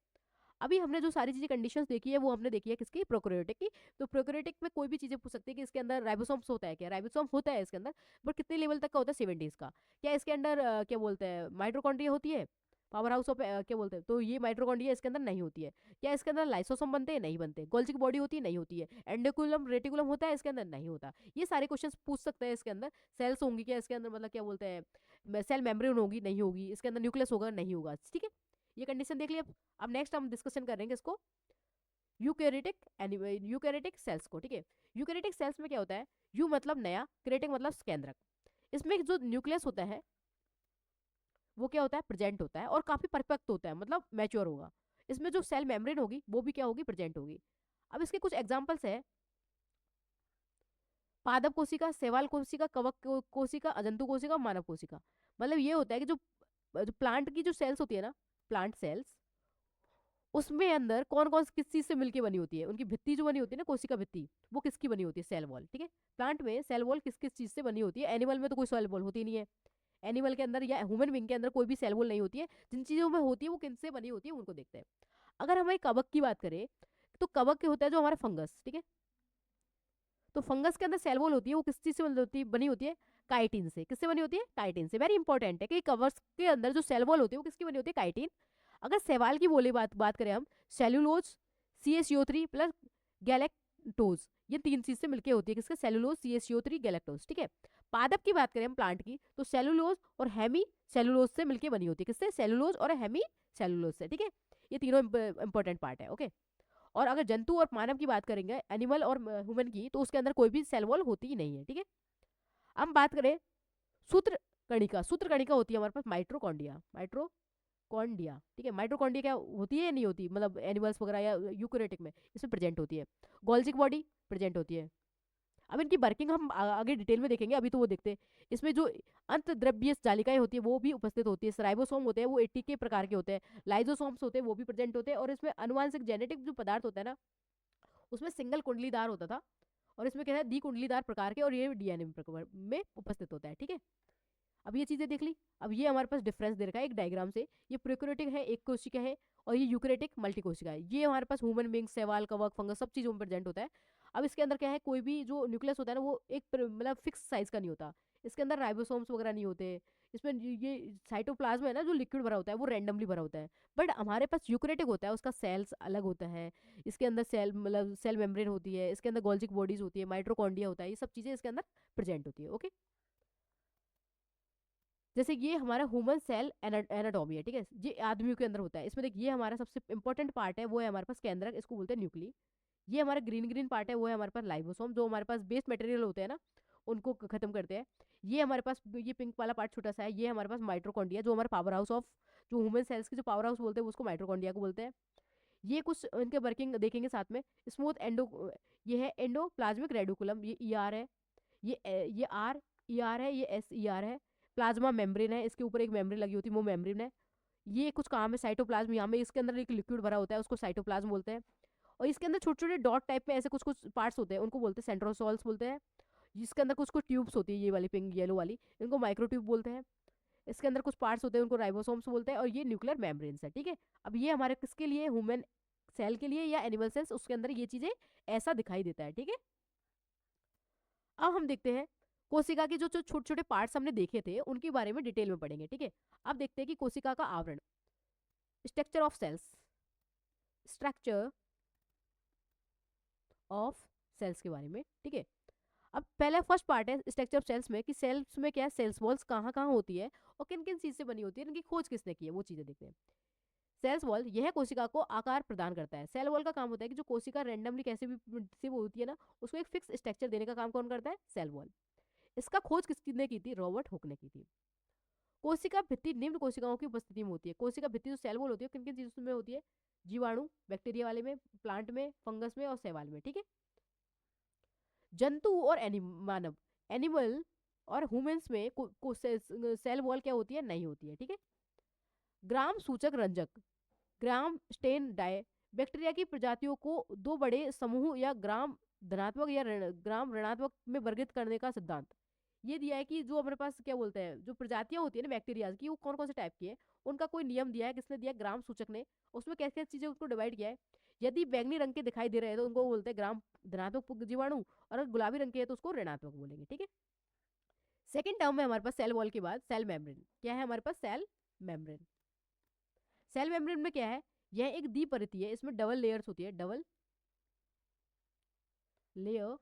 अभी हमने जो सारी चीजें कंडीशंस देखी है वो हमने देखी है किसकी, प्रोकैरियोटिक की। तो प्रोकैरियोटिक में कोई भी चीजें पूछ सकती है कि इसके अंदर राइबोसोम्स होता है क्या, राइबोसोम होता है इसके अंदर, बट कितने लेवल तक का होता है, 70s का। क्या इसके अंदर क्या बोलते हैं, माइटोकॉन्ड्रिया होती है, पावर हाउस ऑफ क्या बोलते हैं, तो ये माइटोकॉन्ड्रिया इसके अंदर नहीं होती है। क्या इसके अंदर लाइसोसोम बनते हैं, नहीं बनते। गोल्जी बॉडी होती है, नहीं होती है। एंडोकुलम रेटिकुलम होता है, इसके अंदर नहीं होता। ये सारे क्वेश्चन पूछ सकते हैं इसके अंदर। सेल्स होंगी क्या इसके अंदर, मतलब क्या बोलते हैं, सेल मेम्ब्रेन होगी, नहीं होगी। इसके अंदर न्यूक्लियस होगा, नहीं होगा, ठीक है। ये कंडीशन देख लिया। अब नेक्स्ट हम डिस्कशन करेंगे इसको यूकैरियोटिक सेल्स को, ठीक है। यूकैरियोटिक सेल्स में क्या होता है, यू मतलब नया, क्रेटिक मतलब केंद्रक। इसमें जो न्यूक्लियस होता है वो क्या होता है, प्रेजेंट होता है और काफी परिपक्व होता है, मतलब मैच्योर होगा। इसमें जो सेल मेम्ब्रेन होगी वो भी क्या होगी, प्रेजेंट होगी। अब इसके कुछ एग्जांपल्स है, पादप कोशिका, शैवाल कोशिका, कवक कोशिका, अजंतु कोशिका, मानव कोशिका। मतलब ये होता है कि जो जो प्लांट की जो सेल्स होती है ना, प्लांट सेल्स, उसमें अंदर कौन कौन किस चीज से मिलके बनी होती है, उनकी भित्ति जो बनी होती है ना, कोशिका भित्ति, वो किसकी बनी होती है, सेल वॉल, ठीक है। प्लांट में सेल वॉल किस किस चीज से बनी होती है, एनिमल में तो कोई सेल वॉल होती नहीं है। एनिमल के अंदर या ह्यूमन बींग के अंदर कोई भी सेल वॉल नहीं होती है। जिन चीजों में होती है वो किनसे बनी होती है उनको देखते हैं। अगर हमारे कवक की बात करें, तो कवक के होता है जो हमारा फंगस, ठीक है। तो फंगस के अंदर सेल वॉल होती है, वो किस चीज से बनी होती है, काइटिन से। किससे बनी होती है, काइटिन से। वेरी इंपॉर्टेंट है कि कवक के अंदर जो सेल वॉल होती है वो किसकी बनी होती है, काइटिन। अगर सवाल की बोले बात करें हम, सेलुलोज, CaCO3 प्लस गैलेक्टोज, ये तीन चीज से मिलके होती है किसके, सेलुलोज, CaCO3, गैलेक्टोज, ठीक है। पादप की बात करें हम प्लांट की, तो सेलुलोज और हेमी सेलुलोज से मिलके बनी होती है, किससे, सेलुलोज और हेमी सेलुलोज से, ठीक है। ये तीनों इंपॉर्टेंट पार्ट है, ओके। और अगर जंतु और मानव की बात करेंगे, एनिमल और ह्यूमन की, तो उसके अंदर कोई भी सेल वॉल होती ही नहीं है, ठीक है। हम बात करें सूत्र कणिका, सूत्र कणिका होती है हमारे पास माइट्रोकॉन्ड्रिया, माइट्रोकॉन्ड्रिया, ठीक है। माइट्रोकॉन्ड्रिया क्या होती है या नहीं होती, मतलब एनिमल्स वगैरह या यूकेरियोटिक में इसमें प्रेजेंट होती है। गोल्जिक बॉडी प्रेजेंट होती है। अब इनकी वर्किंग हम आगे डिटेल में देखेंगे, अभी तो वो देखते हैं। इसमें जो अंत द्रव्य जालिकाएं होती है वो भी उपस्थित होती है। राइबोसोम होते हैं वो 80 के प्रकार के होते हैं। लाइजोसोम्स होते हैं वो भी प्रेजेंट होते हैं। और इसमें अनुवांशिक जेनेटिक जो पदार्थ होता है ना, उसमें सिंगल कुंडलीदार होता था, और इसमें क्या है, द्विकुंडलीदार प्रकार के, और ये डीएनए में उपस्थित होता है, ठीक है। अब ये चीजें देख ली। अब ये हमारे पास डिफरेंस दे रखा है एक डायग्राम से। ये प्रोकैरियोटिक है, एक कोशिका है, और ये यूकैरियोटिक मल्टी कोशिका है। ये हमारे पास ह्यूमन बींग, शैवाल, कवक, फंगस सब चीजों में प्रेजेंट होता है। अब इसके अंदर क्या है, कोई भी जो न्यूक्लियस होता है ना, वो एक मतलब फिक्स साइज का नहीं होता। इसके अंदर राइबोसोम्स वगैरह नहीं होते। इसमें ये साइटोप्लाज्म है ना, जो लिक्विड भरा होता है, वो रैंडमली भरा होता है। बट हमारे पास यूकैरियोटिक होता है, उसका सेल्स अलग होता है। इसके अंदर सेल मतलब सेल मेम्ब्रेन होती है, इसके अंदर गोल्जिक बॉडीज होती है, माइट्रोकॉन्ड्रिया होता है, ये सब चीजें इसके अंदर प्रेजेंट होती है, ओके। जैसे ये हमारा ह्यूमन सेल एनाटॉमी है, ठीक है। ये आदमियों के अंदर होता है। इसमें देखिए, ये हमारा सबसे इंपॉर्टेंट पार्ट है, वो है हमारे पास केंद्रक, इसको बोलते हैं न्यूक्ली। ये हमारा ग्रीन ग्रीन पार्ट है, वो है हमारे पास लाइबोसोम, जो हमारे पास बेस मटेरियल होते हैं ना, उनको खत्म करते हैं। ये हमारे पास ये पिंक वाला पार्ट छोटा सा है, ये हमारे पास माइट्रोकॉन्ड्रिया, जो हमारा पावर हाउस ऑफ जो ह्यूमन सेल्स की जो पावर हाउस बोलते हैं उसको माइट्रोकॉन्ड्रिया को बोलते हैं। ये कुछ इनके वर्किंग देखेंगे साथ में। स्मूथ एंडो, ये है एंडोप्लाज्मिक रेडिकुलम, ये ER है। ये ER है, ये SER है। प्लाज्मा मेम्ब्रेन है, इसके ऊपर एक मेम्ब्रेन लगी होती है, वो मेम्ब्रेन है। ये कुछ काम है साइटोप्लाज्म, यहाँ में इसके अंदर एक लिक्विड भरा होता है, उसको साइटोप्लाज्म बोलते हैं। और इसके अंदर छोटे छोटे डॉट टाइप में ऐसे कुछ कुछ पार्ट्स होते हैं, उनको बोलते हैं सेंट्रोसोल्स बोलते हैं। जिसके अंदर कुछ कुछ ट्यूब्स होती है, ये वाली पिंक येलो वाली, इनको माइक्रोट्यूब बोलते हैं। इसके अंदर कुछ पार्ट्स होते हैं, उनको राइबोसोम्स बोलते हैं। और ये न्यूक्लियर मेम्ब्रेन्स है, ठीक है। अब ये हमारे किसके लिए, ह्यूमन सेल के लिए या एनिमल सेल्स, उसके अंदर ये चीजें ऐसा दिखाई देता है, ठीक है। अब हम देखते हैं कोशिका के जो जो छोटे छोटे पार्ट्स हमने देखे थे उनके बारे में डिटेल में पढ़ेंगे, ठीक है। अब देखते हैं कि कोशिका का आवरण, structure of cells, structure of cells के बारे में, ठीक है। अब पहले फर्स्ट पार्ट है स्ट्रक्चर ऑफ सेल्स में, कि सेल्स में क्या है, सेल्स वॉल्स कहाँ कहाँ होती है और किन किन चीज से बनी होती है, इनकी खोज किसने की है, वो चीजें देखते हैं। सेल्स वॉल यह कोशिका को आकार प्रदान करता है। सेल वॉल का काम होता है कि जो कोशिका रेंडमली कैसे भी से वो होती है ना, उसको एक फिक्स स्ट्रक्चर देने का काम कौन करता है, सेल वॉल। इसका खोज किसने की थी, रॉबर्ट हुक ने की थी। कोशिका भित्ति निम्न कोशिकाओं की उपस्थिति में होती है। कोशिका भित्ति जो सेल वॉल होती है किन किन चीजों में होती है, जीवाणु, बैक्टीरिया वाले में, प्लांट में, फंगस में और शैवाल में, ठीक है। जंतु और मानव, एनिमल और ह्यूमंस में सेल वॉल क्या होती है, नहीं होती है, ठीक है। ग्राम सूचक रंजक, ग्राम स्टेन डाई, बैक्टीरिया की प्रजातियों को दो बड़े समूह या ग्राम धनात्मक या ग्राम ऋणात्मक में वर्गित करने का सिद्धांत ये दिया है कि जो हमारे पास क्या बोलते हैं, जो प्रजातियां होती है ना बैक्टीरिया की, वो कौन कौन से टाइप की है, उनका कोई नियम दिया है, किसने दिया, ग्राम सूचक ने। उसमें कैसे कैसे चीजें उसको डिवाइड किया है। यदि बैंगनी रंग के दिखाई दे रहे हैं तो उनको बोलते हैं ग्राम धनात्मक जीवाणु, और अगर गुलाबी रंग के है तो उसको ऋणात्मक बोलेंगे, ठीक है। सेकेंड टर्म में हमारे पास सेल वॉल के बाद सेल मेम्ब्रेन, क्या है हमारे पास, सेल मेम्ब्रेन। सेल मेम्ब्रेन में क्या है, यह एक द्विपरतीय है, इसमें डबल लेयर्स होती है, डबल लेयर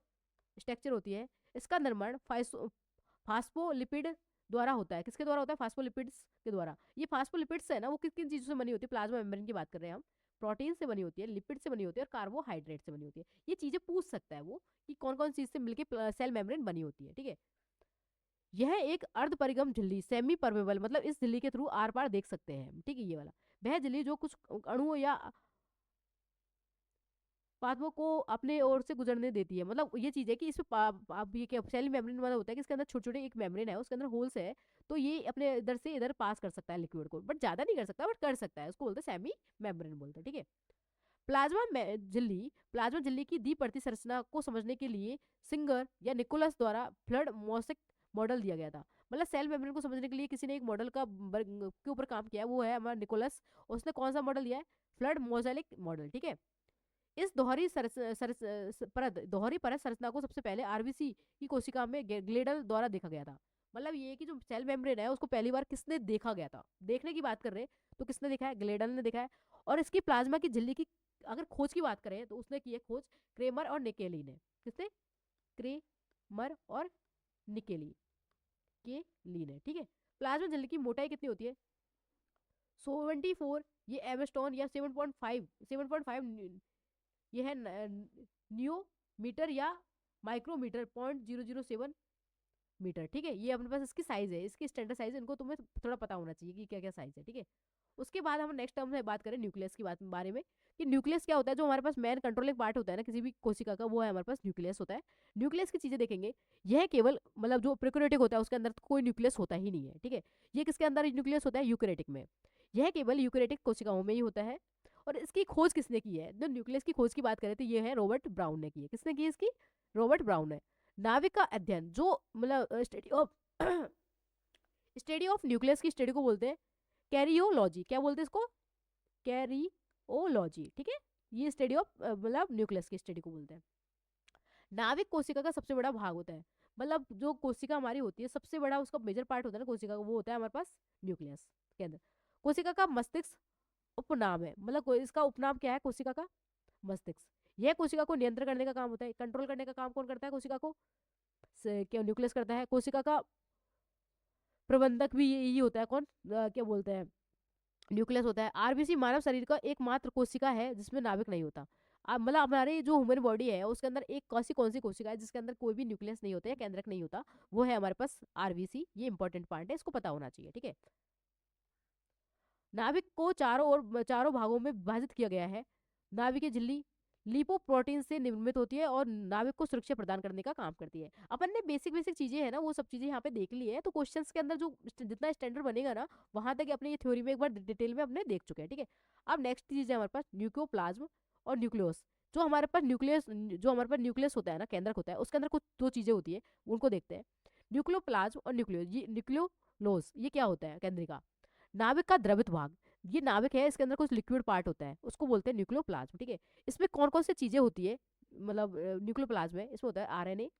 स्ट्रक्चर होती है। इसका निर्माण फास्फोलिपिड द्वारा होता है। किसके द्वारा होता है, फास्फोलिपिड्स के द्वारा। ये फास्फोलिपिड्स है ना, वो किन किन चीजों से बनी होती है, प्लाज्मा मेम्ब्रेन की बात कर रहे हैं हम। प्रोटीन से बनी होती है, लिपिड से बनी होती है और कार्बोहाइड्रेट से बनी होती है। ये चीजें पूछ सकता है वो कि कौन कौन चीज से मिलकर सेल मेम्ब्रेन बनी होती है, ठीक है। यह एक अर्ध परिगम झिल्ली, सेमी परमेबल, मतलब इस झिल्ली के थ्रू आर पार देख सकते हैं, ठीक है। ये वाला वह झिल्ली जो कुछ अणुओं या पादपों को अपने ओर से गुजरने देती है। मतलब ये चीज है कि इसमें आप ये क्या सेल मेम्ब्रेन वाला होता है कि इसके अंदर छोटे छोटे एक मेम्ब्रेन है, उसके अंदर होल्स है, तो ये अपने इधर से इधर पास कर सकता है लिक्विड को, बट ज्यादा नहीं कर सकता, बट कर सकता है, उसको बोलते हैं सेमी मेम्ब्रेन बोलते हैं, ठीक है। प्लाज्मा झिल्ली की द्विपरतीय संरचना को समझने के लिए सिंगर या निकोलस द्वारा फ्लड मोसेक मॉडल दिया गया था। मतलब सेल मेम्ब्रेन को समझने के लिए किसी ने एक मॉडल के ऊपर काम किया, वो है हमारा निकोलस। उसने कौन सा मॉडल दिया है, फ्लड मोजेलिक मॉडल, ठीक है। इस दोहरी परत संरचना को सबसे पहले आरबीसी की कोशिका में ग्लेडल द्वारा देखा गया था। मतलब ये कि जो सेल मेम्ब्रेन है उसको पहली बार किसने देखा गया था, देखने की बात कर रहे हैं तो किसने देखा है, ग्लेडल ने देखा है। और इसकी प्लाज्मा की झिल्ली की अगर खोज की बात करें तो उसने की है खोज क्रेमर और निकेली ने। किसने, क्रेमर और निकेली के ली ने, ठीक है। प्लाज्मा झिल्ली की मोटाई कितनी होती है, 74, ये एमस्टोन या 7.5 ये है न्यू मीटर या माइक्रोमीटर 0.007 मीटर, ठीक है। ये अपने पास इसकी साइज है, इसकी स्टैंडर्ड साइज है, इनको तुम्हें थोड़ा पता होना चाहिए कि क्या क्या साइज है, ठीक है। उसके बाद हम नेक्स्ट टर्म में बात करें न्यूक्लियस की बारे में, कि न्यूक्लियस क्या होता है। जो हमारे पास मेन कंट्रोलिंग पार्ट होता है ना किसी भी कोशिका का, वो है हमारे पास न्यूक्लियस होता है। न्यूक्लियस की चीजें देखेंगे, यह केवल मतलब जो प्रोकैरियोटिक होता है उसके अंदर तो कोई न्यूक्लियस होता ही नहीं है, ठीक है। ये किसके अंदर न्यूक्लियस होता है, यूकैरियोटिक में। यह केवल यूकैरियोटिक कोशिकाओं में ही होता है। और इसकी खोज किसने की है, जो न्यूक्लियस की खोज की बात करें तो ये है रॉबर्ट ब्राउन ने की है। किसने की है इसकी, रॉबर्ट ब्राउन ने। नाभिक का अध्ययन, जो मतलब study of study of nucleus की स्टडी को बोलते हैं कैरियोलॉजी। क्या बोलते हैं इसको, कैरियोलॉजी, ठीक है। ये स्टडी ऑफ मतलब न्यूक्लियस की स्टडी को बोलते हैं। नाभिक कोशिका का सबसे बड़ा भाग होता है। मतलब जो कोशिका हमारी होती है सबसे बड़ा उसका मेजर पार्ट होता है ना कोशिका का, वो होता है हमारे पास न्यूक्लियस के अंदर। कोशिका का मस्तिष्क उपनाम है, मतलब इसका उपनाम क्या है कोशिका का, मस्तिष्क। यह कोशिका को नियंत्रण करने का काम होता है, कंट्रोल करने का काम कौन करता है कोशिका को, क्या न्यूक्लियस करता है। कोशिका का प्रबंधक भी यही होता है, कौन क्या बोलते हैं, न्यूक्लियस होता है। आरबीसी मानव शरीर का एकमात्र कोशिका है जिसमें नाभिक नहीं होता। मतलब हमारी जो ह्यूमन बॉडी है उसके अंदर एक कौन सी कोशिका है जिसके अंदर कोई भी न्यूक्लियस नहीं होता है, केंद्रक नहीं होता, वो है हमारे पास आरबीसी। ये इंपॉर्टेंट पॉइंट है, इसको पता होना चाहिए, ठीक है। नाभिक को चारों भागों में विभाजित किया गया है। नाभिकीय झिल्ली लिपोप्रोटीन से निर्मित होती है और नाभिक को सुरक्षा प्रदान करने का काम करती है। अपन ने बेसिक बेसिक चीजें है ना वो सब चीजें यहाँ पे देख ली है, तो क्वेश्चंस के अंदर जो जितना स्टैंडर्ड बनेगा ना वहां तक अपने ये थ्योरी में एक बार डिटेल में अपने देख चुके हैं, ठीक है। अब नेक्स्ट चीज है हमारे पास न्यूक्लियोप्लाज्म और न्यूक्लियस। जो हमारे पास न्यूक्लियस होता है ना, केंद्रक होता है, उसके अंदर कुछ दो चीजें होती है, उनको देखते हैं। न्यूक्लियोप्लाज्म और न्यूक्लियोलोज, ये क्या होता है, केंद्रिका, नाभिक का द्रवित भाग। ये नाभिक है, इसके अंदर कुछ लिक्विड पार्ट होता है, उसको बोलते हैं न्यूक्लियोप्लाज्म, ठीक है। इसमें कौन कौन सी चीजें होती है, मतलब न्यूक्लियोप्लाज्म में इसमें होता है आरएनए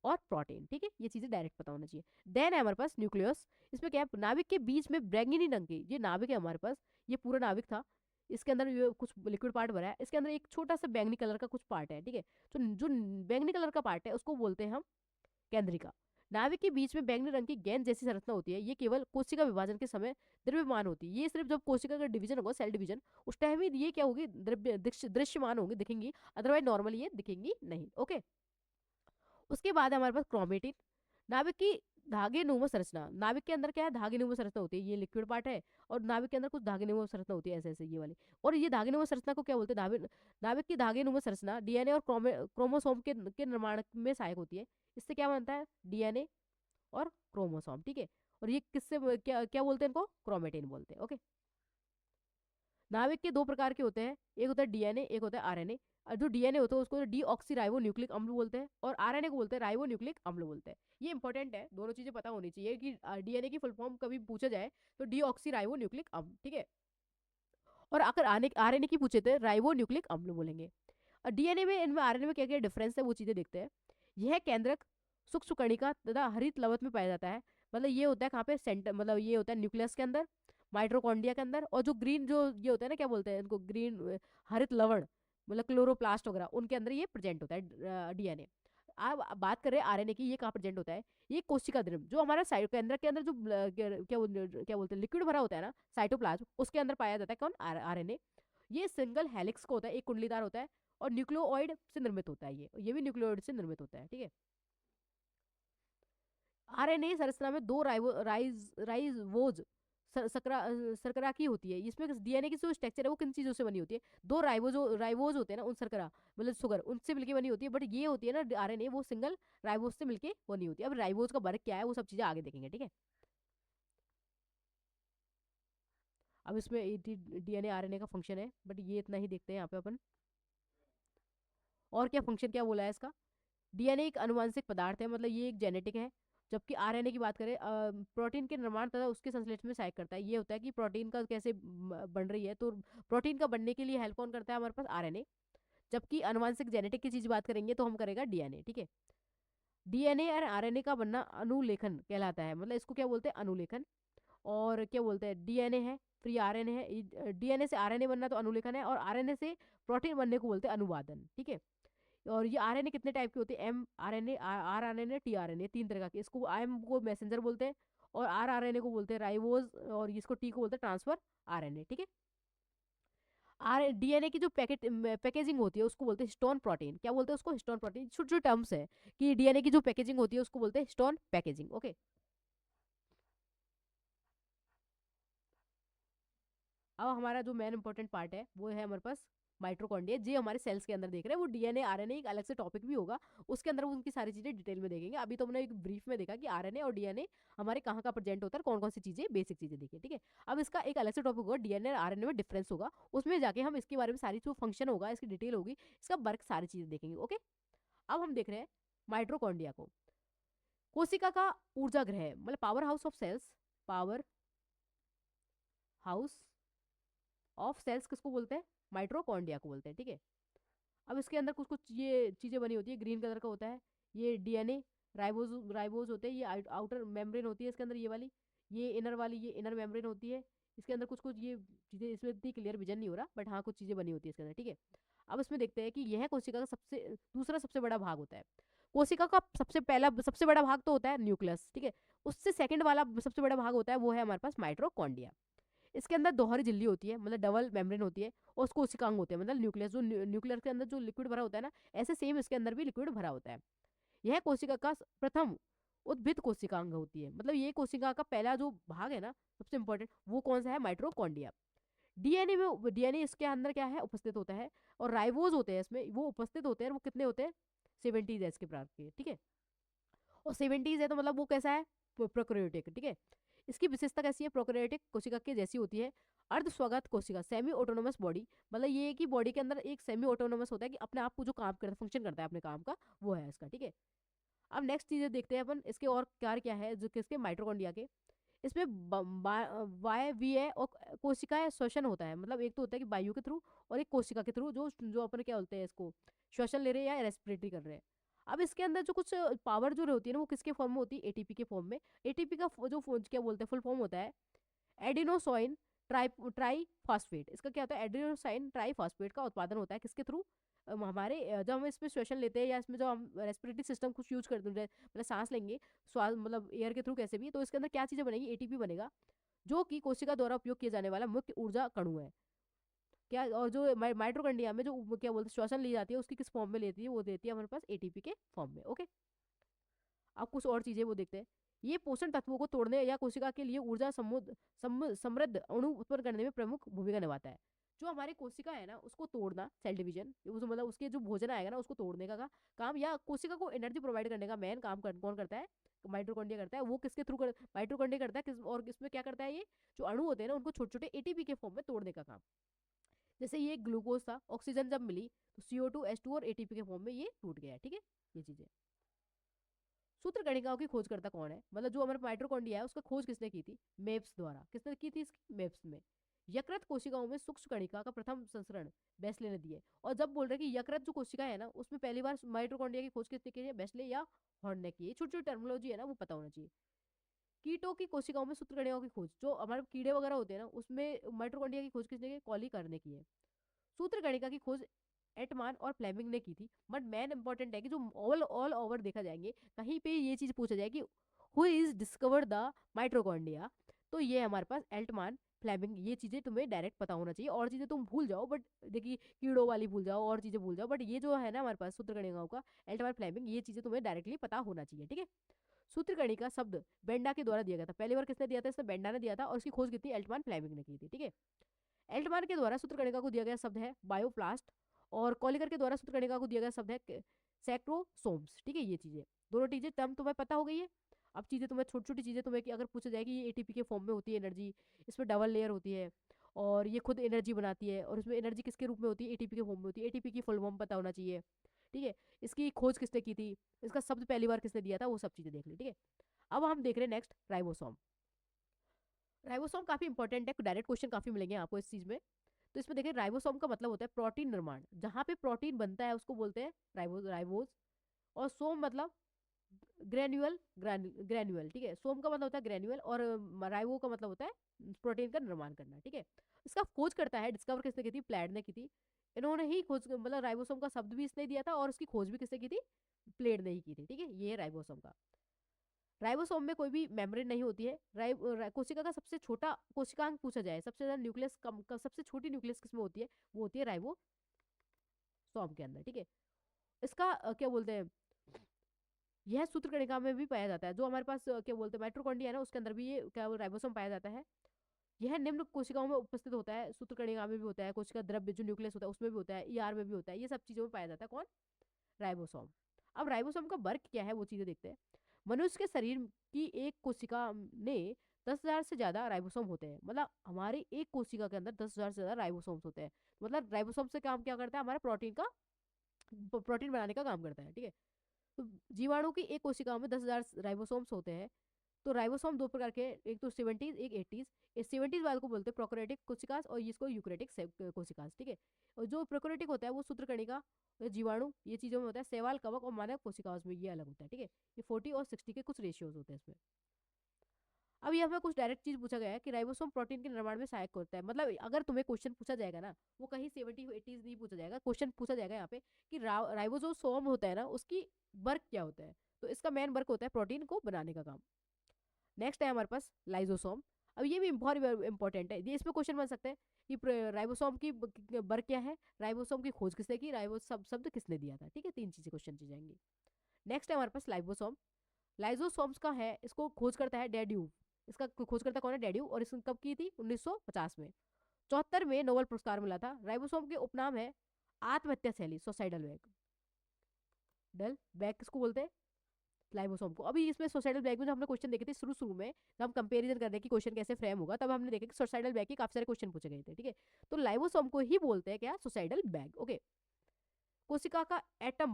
और प्रोटीन, ठीक है। ये चीजें डायरेक्ट पता होना चाहिए। देन है हमारे पास न्यूक्लियस। इसमें क्या है, नाभिक के बीच में बैंगनी रंग की ये नाभिक है हमारे पास, ये पूरा नाभिक था। इसके अंदर ये कुछ लिक्विड पार्ट भरा है, इसके अंदर एक छोटा सा बैंगनी कलर का कुछ पार्ट है, ठीक है। तो जो बैंगनी कलर का पार्ट है उसको बोलते हैं हम केंद्रिका। नाभिक के बीच में बैंगनी रंग की गेंद जैसी संरचना होती है, ये केवल कोशिका विभाजन के समय द्रव्यमान होती है। ये सिर्फ जब कोशिका का डिवीजन होगा, सेल डिवीजन, उस टाइम ही ये क्या होगी, द्रव्य दृश्यमान होंगी, दिखेंगी, अदरवाइज नॉर्मली ये दिखेंगी नहीं। ओके। उसके बाद है हमारे पास क्रोमेटिन। नाभिक की धागे नुमा संरचना, नाभिक के अंदर क्या है, धागे नुमा संरचना होती है, ये लिक्विड पार्ट है। और नाभिक के अंदर कुछ धागे नुमा संरचना होती है, ऐसे ऐसे ये वाली। और ये धागे नुमा संरचना को क्या बोलते हैं, नाभिक नाभिक की धागे नुमा संरचना डीएनए और क्रोमोसोम के निर्माण में सहायक होती है। इससे क्या बनता है, डीएनए और क्रोमोसोम, ठीक है। और ये किससे क्या क्या बोलते हैं, इनको क्रोमेटिन बोलते हैं। ओके। नाभिक के दो प्रकार के होते हैं, एक होता है डीएनए, एक होता है आरएनए। और जो डीएनए होता है उसको डीऑक्सी राइबो न्यूक्लिक अम्ल बोलते हैं, और आरएनए को बोलते हैं राइबो न्यूक्लिक अम्ल बोलते हैं। ये इंपॉर्टेंट है, दोनों चीजें पता होनी चाहिए कि डीएनए की फुल फॉर्म कभी पूछा जाए तो डीऑक्सी राइबो न्यूक्लिक अम्ल, ठीक है। और अगर आरएनए की पूछे तो राइबो न्यूक्लिक अम्ल बोलेंगे। और डीएनए में, इनमें आरएनए में क्या क्या डिफरेंस है वो चीजें देखते हैं। यह केंद्रक सूक्ष्म कणिका तथा हरित लवत में पाया जाता है। मतलब ये होता है कहाँ पे, सेंटर, मतलब ये होता है न्यूक्लियस के अंदर, माइट्रोकॉन्ड्रिया के अंदर। और जो ग्रीन, जो ये होता है ना, क्या बोलते हैं इनको, ग्रीन हरित लवण, मतलब क्लोरोप्लास्ट वगैरह, उनके अंदर ये प्रेजेंट होता है डीएनए। अब बात करें आरएनए की, ये कहाँ प्रेजेंट होता है, ये कोशिका द्रव्य जो हमारा केंद्र के अंदर जो क्या बोलते हैं लिक्विड भरा होता है ना, साइटोप्लाज्म, उसके अंदर पाया जाता है कौन, आरएनए। ये सिंगल हेलिक्स को होता है, एक कुंडलीदार होता है, और न्यूक्लियोइड से निर्मित होता है, ये भी न्यूक्लियोइड से निर्मित होता है, ठीक है। आरएनए संरचना में दो राइबोज शर्करा की होती है। इसमें डीएनए की जो स्ट्रक्चर है वो किन चीजों से बनी होती है, दो राइबोज होते हैं ना, उन शर्करा मतलब शुगर, उनसे मिलके बनी होती है। बट ये होती है ना आरएनए, वो सिंगल राइबोज से मिलके बनी होती है। अब राइबोज का वर्क क्या है वो सब चीजें आगे देखेंगे, ठीक है। अब इसमें डीएनए आरएनए का फंक्शन है, बट ये इतना ही देखते हैं यहाँ पे अपन। और क्या फंक्शन क्या बोला है इसका, डीएनए एक आनुवंशिक पदार्थ है, मतलब ये एक जेनेटिक है। जबकि आरएनए की बात करें, प्रोटीन के निर्माण तथा उसके संश्लेषण में सहायक करता है। ये होता है कि प्रोटीन का कैसे बन रही है, तो प्रोटीन का बनने के लिए हेल्प कौन करता है, हमारे पास आरएनए। जबकि आनुवंशिक जेनेटिक की चीज बात करेंगे तो हम करेगा डीएनए, ठीक है। डीएनए और आरएनए का बनना अनुलेखन कहलाता है, मतलब इसको क्या बोलते हैं, अनुलेखन। और क्या बोलते हैं, डीएनए है, फिर ये आरएनए है, डीएनए से आरएनए बनना तो अनुलेखन है, और आरएनए से प्रोटीन बनने को बोलते हैं अनुवादन, ठीक है। और ये आरएनए कितने टाइप के होते हैं, M RNA, R RNA, T RNA, तीन तरह के। इसको एम को मैसेंजर बोलते हैं, और आर आरएनए को बोलते हैं राइबोज, और इसको टी को बोलते हैं ट्रांसफर आरएनए, ठीक है। आर डीएनए की जो पैकेजिंग होती है उसको बोलते हैं हिस्टोन प्रोटीन। क्या बोलते हैं उसको, हिस्टोन प्रोटीन। छोटे छोटे टर्म्स है कि डीएनए की जो पैकेजिंग होती है उसको बोलते हैं हिस्टोन पैकेजिंग। ओके। अब हमारा जो मेन इंपॉर्टेंट पार्ट है वो है हमारे पास माइट्रोकॉन्ड्रिया, जो हमारे सेल्स के अंदर देख रहे हैं। वो डीएनए आरएनए एक अलग से टॉपिक भी होगा, उसके अंदर वो उनकी सारी चीजें डिटेल में देखेंगे। अभी तो हमने एक ब्रीफ में देखा कि आरएनए और डीएनए हमारे कहाँ का प्रेजेंट होता है, कौन कौन सी चीजें, बेसिक चीजें देखी, ठीक है। अब इसका एक अलग से टॉपिक होगा, डीएनए और आरएनए में डिफरेंस होगा, उसमें जाके हम इसके बारे में सारी जो फंक्शन होगा, इसकी डिटेल होगी, इसका वर्क, सारी चीजें देखेंगे। ओके। अब हम देख रहे हैं माइट्रोकॉन्ड्रिया को, कोशिका का ऊर्जा ग्रह, मतलब power house of cells, power house of cells किसको बोलते हैं, माइट्रोकॉन्ड्रिया को बोलते हैं, ठीक है। अब इसके अंदर कुछ कुछ ये चीजें बनी होती है, ग्रीन कलर का होता है ये डीएनए, राइबोज होते हैं, ये आउटर मेम्ब्रेन होती है इसके अंदर, ये वाली, ये इनर वाली, ये इनर मेम्ब्रेन होती है। इसके अंदर कुछ कुछ ये चीजें, इसमें इतनी क्लियर विजन नहीं हो रहा, बट हाँ कुछ चीजें बनी होती है इसके अंदर, ठीक है। अब इसमें देखते हैं कि यह कोशिका का सबसे दूसरा सबसे बड़ा भाग होता है। कोशिका का सबसे बड़ा भाग तो होता है न्यूक्लियस, ठीक है। उससे सेकंड वाला सबसे बड़ा भाग होता है वो है हमारे पास माइट्रोकॉन्ड्रिया। इसके अंदर दोहरी झिल्ली होती है, मतलब डबल मेम्ब्रेन होती है, और उसको कोशिकांग होते हैं, मतलब न्यूक्लियस, जो न्यूक्लियर के अंदर जो लिक्विड भरा होता है ना, ऐसे सेम इसके अंदर भी लिक्विड भरा होता है। यह कोशिका का प्रथम उद्भिद कोशिकांग होती है, मतलब ये कोशिका का पहला जो भाग है ना, सबसे इंपॉर्टेंट, वो कौन सा है, माइट्रोकॉन्ड्रिया। डीएनए इसके अंदर क्या है, उपस्थित होता है। और राइबोज होते हैं इसमें, वो उपस्थित होते हैं, वो कितने होते हैं, 70 है इसके प्रकार के, ठीक है। और 70 है तो मतलब वो कैसा है, प्रोकैरियोटिक, ठीक है। इसकी विशेषता कैसी है, प्रोकैरियोटिक कोशिका के जैसी होती है। अर्धस्वागत कोशिका, सेमी ऑटोनोमस बॉडी, मतलब ये है कि बॉडी के अंदर एक सेमी ऑटोनोमस होता है कि अपने आप को जो काम करता है, फंक्शन करता है अपने काम का, वो है इसका, ठीक है। अब नेक्स्ट चीजें देखते हैं अपन, इसके और कार्य क्या है जो किसके, माइट्रोकॉन्ड्रिया के। इसमें वायवीय और कोशिका श्वसन होता है, मतलब एक तो होता है कि वायु के थ्रू, और एक कोशिका के थ्रू, जो जो अपन क्या बोलते हैं इसको, श्वसन ले रहे हैं या रेस्पिरेटरी कर रहे हैं। अब इसके अंदर जो कुछ पावर जो होती है ना, वो किसके फॉर्म में होती है, एटीपी के फॉर्म में। एटीपी का जो क्या बोलते हैं फुल फॉर्म होता है एडिनोसाइन ट्राई फास्फेट, इसका क्या होता है, एड्रेनोसाइन ट्राई फास्फेट का उत्पादन होता है किसके थ्रू, हमारे जब हम इसमें श्वसन लेते हैं या इसमें जो हम रेस्पिरेटरी सिस्टम कुछ यूज करते हैं, मतलब सांस लेंगे श्वास मतलब एयर के थ्रू कैसे भी, तो इसके अंदर क्या चीजें बनेगी, एटीपी बनेगा, जो कि कोशिका द्वारा उपयोग किया जाने वाला मुख्य ऊर्जा कणु है। क्या, और जो माइट्रोकंडिया में जो क्या बोलते हैं श्वसन ली जाती है उसकी किस फॉर्म में लेती है, वो देती है हमारे पास एटीपी के फॉर्म में। ओके, अब कुछ और चीजें वो देखते हैं। ये पोषण तत्वों को तोड़ने या कोशिका के लिए ऊर्जा समृद्ध अणु उत्पन्न करने में प्रमुख भूमिका निभाता है। जो हमारे कोशिका है ना उसको तोड़ना, सेल डिवीजन, मतलब उसके जो भोजन आएगा ना उसको तोड़ने का काम, या कोशिका को एनर्जी प्रोवाइड करने का मेन काम कौन करता है, माइटोकॉन्ड्रिया करता है। वो किसके थ्रू माइटोकॉन्ड्रिया करता है और किसमें क्या करता है, ये जो अणु होते हैं ना उनको छोटे छोटे एटीपी के फॉर्म में तोड़ने का काम। जैसे ये ग्लूकोज था, ऑक्सीजन जब मिली तो CO2 H2 और एटीपी के फॉर्म में ये टूट गया। ठीक है, ये चीजें। सूत्र कणिकाओं की खोज करता कौन है, मतलब जो हमारे माइटोकॉन्ड्रिया है उसका खोज किसने की थी, मेप्स द्वारा। किसने की थी इसकी, मेप्स में। यकृत कोशिकाओं में सूक्ष्म कणिका का प्रथम संस्करण बेस्ले ने दिए। और जब बोल रहे कि यकृत जो कोशिका है ना उसमें पहली बार माइटोकॉन्ड्रिया की खोज किसने की है, बेस्ले या हॉर्न ने की है। छोटी छोटी टर्मिनोलॉजी है ना वो पता होना चाहिए। कीटों की कोशिकाओं में सूत्र कणिकाओं की खोज, जो हमारे कीड़े वगैरह होते हैं ना उसमें माइटोकॉन्ड्रिया की खोज किसने की, कॉली करने की है। सूत्र कणिका की खोज एटमान और फ्लेमिंग ने की थी। बट मेन इंपॉर्टेंट है कि जो ऑल ओवर देखा जाएंगे कहीं पे ये चीज पूछा जाए कि who is discover the mitochondria, तो ये हमारे पास एल्टमान फ्लेमिंग, ये चीजें तुम्हें डायरेक्ट पता होना चाहिए। और चीजें तुम भूल जाओ, बट देखिए कीड़ों वाली भूल जाओ और चीजें भूल जाओ, बट ये जो है ना हमारे पास सूत्र कणिकाओं का एल्टमान फ्लेमिंग, ये चीजें तुम्हें डायरेक्टली पता होना चाहिए। ठीक है, सूत्र कणिका शब्द बेंडा के द्वारा दिया गया था। पहली बार किसने दिया था, इसने बेंडा ने दिया था, और उसकी खोज की थी एल्टमान फ्लेमिंग ने की थी। ठीक है, एल्टमान के द्वारा सूत्रकणिका को दिया गया शब्द है बायोप्लास्ट, और कॉलिकर के द्वारा सूत्रकणिका को दिया गया शब्द है सैक्रोसोम्स। ठीक है, ये चीजें दोनों चीजें तब तुम्हें पता हो गई है। अब चीजें तुम्हें छोटी छोटी चीजें तुम्हें कि अगर पूछा जाए कि ये एटीपी के फॉर्म में होती है एनर्जी, इसमें डबल लेयर होती है और ये खुद एनर्जी बनाती है, और इसमें एनर्जी किसके रूप में होती है, एटीपी के फॉर्म में होती है। एटीपी की फुल फॉर्म पता होना चाहिए। ठीक है, इसकी खोज किसने की थी, इसका शब्द पहली बार किसने दिया था, वो सब चीजें देख ली। ठीक है, अब हम देख रहे हैं नेक्स्ट राइबोसोम। राइबोसोम काफी इंपॉर्टेंट है, डायरेक्ट क्वेश्चन काफी मिलेंगे आपको इस चीज में। तो इसमें देखिए राइबोसोम का मतलब होता है प्रोटीन निर्माण, जहां पे प्रोटीन बनता है उसको बोलते हैं राइबोज। और सोम मतलब ग्रेन्यूअल। ठीक है, सोम का मतलब होता है ग्रेन्यूअल, और राइबो का मतलब होता है प्रोटीन का निर्माण करना। ठीक है, इसका खोज करता है, डिस्कवर किसने की थी, प्लैड ने की थी। इन्होंने ही खोज, मतलब राइबोसोम का शब्द भी इसने दिया था और उसकी खोज भी किसने की थी, प्लेड ने ही की थी। ठीक है, ये है राइबोसोम का। राइबोसोम में कोई भी मेम्ब्रेन नहीं होती है। कोशिका का सबसे छोटा कोशिकांग पूछा जाए, सबसे ज्यादा न्यूक्लियस सबसे छोटी न्यूक्लियस किसमें होती है, वो होती है राइबोसोम के अंदर। ठीक है, इसका क्या बोलते हैं, यह सूत्र कणिका में भी पाया जाता है। जो हमारे पास क्या बोलते हैं माइटोकॉन्ड्रिया है ना उसके अंदर भी ये क्या राइबोसोम पाया जाता है। यह निम्न कोशिकाओं में उपस्थित होता है, सूत्र कणिका में भी होता है, कोशिका द्रव्य जो न्यूक्लियस होता है उसमें भी होता है, ER में भी होता है, ये सब चीजों में पाया जाता है कौन, राइबोसोम। अब राइबोसोम का वर्क क्या है वो चीजें देखते हैं। मनुष्य के शरीर की एक कोशिका में 10,000 से ज्यादा राइबोसोम होते हैं। मतलब हमारी एक कोशिका के अंदर 10,000 से ज्यादा राइबोसोम्स होते हैं। मतलब राइबोसोम से काम क्या करता है, हमारा प्रोटीन बनाने का काम करता है। ठीक है, तो जीवाणु की एक कोशिका में 10,000 राइबोसोम्स होते हैं। तो राइबोसोम दो प्रकार के, एक तो 70s एक 80s। इस 70s वाले को बोलते हैं प्रोकैरियोटिक कोशिकास और इसको यूकैरियोटिक कोशिकास। ठीक है, और जो प्रोकैरियोटिक होता है वो सूत्रकणिका, जीवाणु, ये चीजों में होता है। शैवाल, कवक और मानव कोशिकाओं में ये अलग होता है। ठीक है, ये 40 और 60 के कुछ रेशियोज होते हैं इसमें। अब ये हमें कुछ डायरेक्ट चीज पूछा गया है कि राइबोसोम प्रोटीन के निर्माण में सहायक होता है। मतलब अगर तुम्हें क्वेश्चन पूछा जाएगा ना, वो कहीं 70 80s नहीं पूछा जाएगा, क्वेश्चन पूछा जाएगा यहाँ पे कि राइबोसोम होता है ना उसकी वर्क क्या होता है। तो इसका मेन वर्क होता है प्रोटीन को बनाने का काम। नेक्स्ट है हमारे पास लाइजोसोम। अब ये भी बहुत इंपॉर्टेंट है, ये इसमें क्वेश्चन बन सकते हैं कि राइबोसोम की वर्क क्या है, राइबोसोम की खोज किसने की, राइबोसोम शब्द किसने दिया था। ठीक है, तीन चीजें क्वेश्चन चल जाएंगी। नेक्स्ट है हमारे पास लाइबोसोम। लाइजोसोम्स का है, इसको खोज करता है डेड्यू। इसका खोज करता कौन है, डेड्यू। और इसने कब की थी, 1950 में। 74 में नोबेल पुरस्कार मिला था। राइबोसोम के उपनाम है आत्महत्या शैली, सुसाइडल बैग किसको बोलते हैं, लाइबोसोम को। अभी इसमें सोसाइडल बैग में जो हमने क्वेश्चन देखे थे शुरू शुरू में, जब हम कंपैरिजन कर रहे कि क्वेश्चन कैसे फ्रेम होगा, तब हमने देखा कि सोसाइडल बैग के काफी सारे क्वेश्चन पूछे गए थे। ठीक है, तो लाइबोसोम को ही बोलते हैं क्या, सोसाइडल बैग। ओके, कोशिका का एटम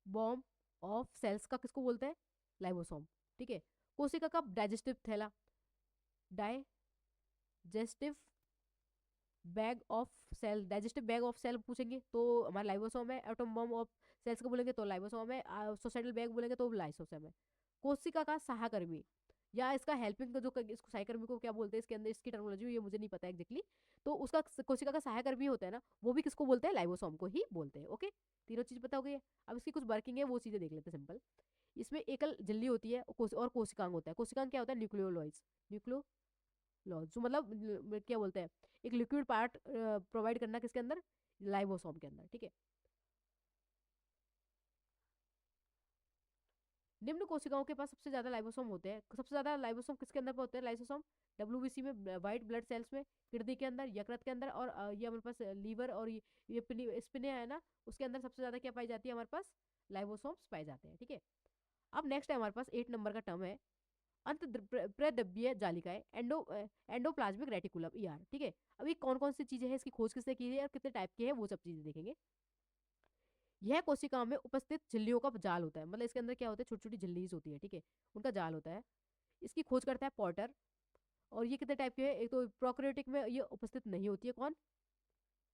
बॉम्ब ऑफ सेल्स का किसको बोलते हैं, लाइबोसोम। ठीक है, कोशिका का डाइजेस्टिव थैला, digestive bag of cell, digestive bag of cell पूछेंगे तो हमारा लाइबोसोम है। एटम बम ऑफ सेल्स को बोलेंगे तो लाइबोसोम है। सोसाइटल बैग बोलेंगे तो लाइसोसोम है। कोशिका का सहकर्मी, या इसका हेल्पिंग जो इसको सहकर्मी को क्या बोलते हैं, इसके अंदर इसकी टर्मिनोलॉजी ये मुझे नहीं पता एग्जैक्टली। तो उसका कोशिका का सहायकर्मी होता है ना, वो भी किसको बोलते हैं, लाइबोसोम को ही बोलते हैं। ओके, तीनों चीज पता हो गई है। अब इसकी कुछ वर्किंग है वो चीजें देख लेते हैं सिंपल। इसमें एकल झिल्ली होती है और कोशिकांग होता है। कोशिकांग क्या होता है, न्यूक्लियोलॉइड्स। न्यूक्लियोलॉइड्स जो मतलब क्या बोलते हैं, एक लिक्विड पार्ट प्रोवाइड करना किसके अंदर, लाइबोसोम के अंदर, ठीक है। निम्न कोशिकाओं के पास सबसे ज्यादा लाइबोसोम होते हैं। सबसे ज्यादा लाइबोसोम किसके अंदर होते हैं, लाइसोसोम डब्ल्यूबीसी में, व्हाइट ब्लड सेल्स में, किडनी के अंदर, यकृत के अंदर, और ये हमारे पास लीवर और ये स्प्लिनिया है ना, उसके अंदर सबसे ज्यादा क्या पाई जाती है हमारे पास, लाइबोसोम्स पाए जाते हैं, ठीक है। अब नेक्स्ट है हमारे पास 8 नंबर का टर्म है अंत प्रद्रव्य जालिकाएं, एंडोप्लाज्मिक रेटिकुलम, ईआर, ठीक है। अभी कौन कौन सी चीजें हैं, इसकी खोज किसने की है और कितने टाइप की है, वो सब चीजें देखेंगे। यह कोशिकाओं में उपस्थित झिल्लियों का जाल होता है, मतलब इसके अंदर क्या होता है, छोटी छोटी झिल्लीज होती है, ठीक है, उनका जाल होता है। इसकी खोज करता है पॉटर। और ये कितने टाइप के है, एक तो प्रोकैरियोटिक में ये उपस्थित नहीं होती है, कौन,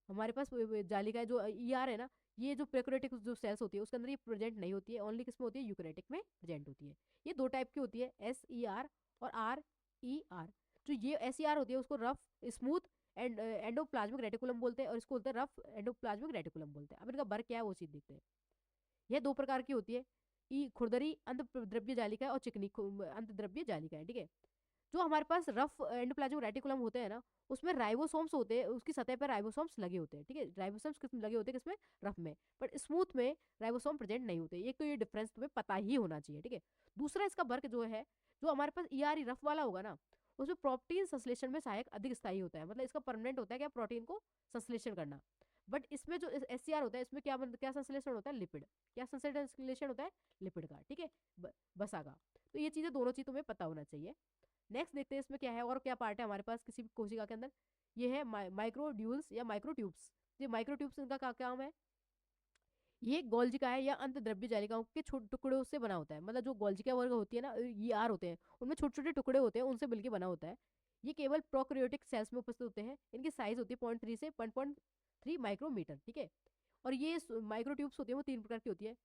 हमारे पास वो जालिका जो ईआर है ना, ये जो प्रोकैरियोटिक जो सेल्स होती है उसके अंदर ये प्रेजेंट नहीं होती है, ओनली किसमें होती है, यूकैरियोटिक में प्रेजेंट होती है। ये दो टाइप की होती है, SER और RER। जो ये SER होती है उसको rough smooth and endoplasmic reticulum बोलते हैं, और इसको बोलते हैं रफ एंडोप्लाज्मिक रेटिकुलम बोलते हैं। अब इनका वर्क क्या है वो चीज देखते हैं। यह दो प्रकार की होती है, ई खुरदरी अंत द्रव्य जालिका है और चिकनी अंत द्रव्य जालिका है, ठीक है। जो हमारे पास रफ एंडोप्लाज्मिक रेटिकुलम होते हैं ना, उसमें राइबोसोम्स होते हैं, उसकी सतह पर राइबोसोम्स लगे होते हैं, ठीक है। राइबोसोम्स किस में लगे होते हैं, किसमें, रफ में। पर स्मूथ में राइबोसोम प्रेजेंट नहीं होते। एक तो ये डिफरेंस तुम्हें पता ही होना चाहिए, ठीक है। दूसरा इसका वर्क जो है, जो हमारे पास ERE रफ वाला होगा ना, उसमें प्रोटीन संश्लेषण में सहायक अधिक स्थायी होता है, मतलब इसका परमानेंट होता है क्या, प्रोटीन को संश्लेषण करना। बट इसमें जो SCR होता है, इसमें क्या संश्लेषण होता है, लिपिड। क्या संश्लेषण होता है, लिपिड का, ठीक है, बसा का। तो ये चीजें दोनों चीज तुम्हें पता होना चाहिए। नेक्स्ट देखते हैं इसमें क्या है और क्या पार्ट है हमारे पास किसी भी कोशिका के अंदर। ये है माइक्रोड्यूल्स या माइक्रोट्यूब्स। ये माइक्रोट्यूब्स इनका क्या काम है, ये गोल्जिका है या अंत द्रव्य जालिकाओं के छोटे टुकड़ों से बना होता है। मतलब जो गोल्जिका वर्ग होती है ना, ये आर होते हैं, उनमें छोटे छोटे टुकड़े होते हैं, उनसे मिलकर बना होता है। ये केवल प्रोकैरियोटिक सेल्स में उपस्थित होते हैं। इनकी साइज होती है 0.3 से 1.3 माइक्रोमीटर, ठीक है। और ये माइक्रोट्यूब्स होती है वो 3 प्रकार की होती है,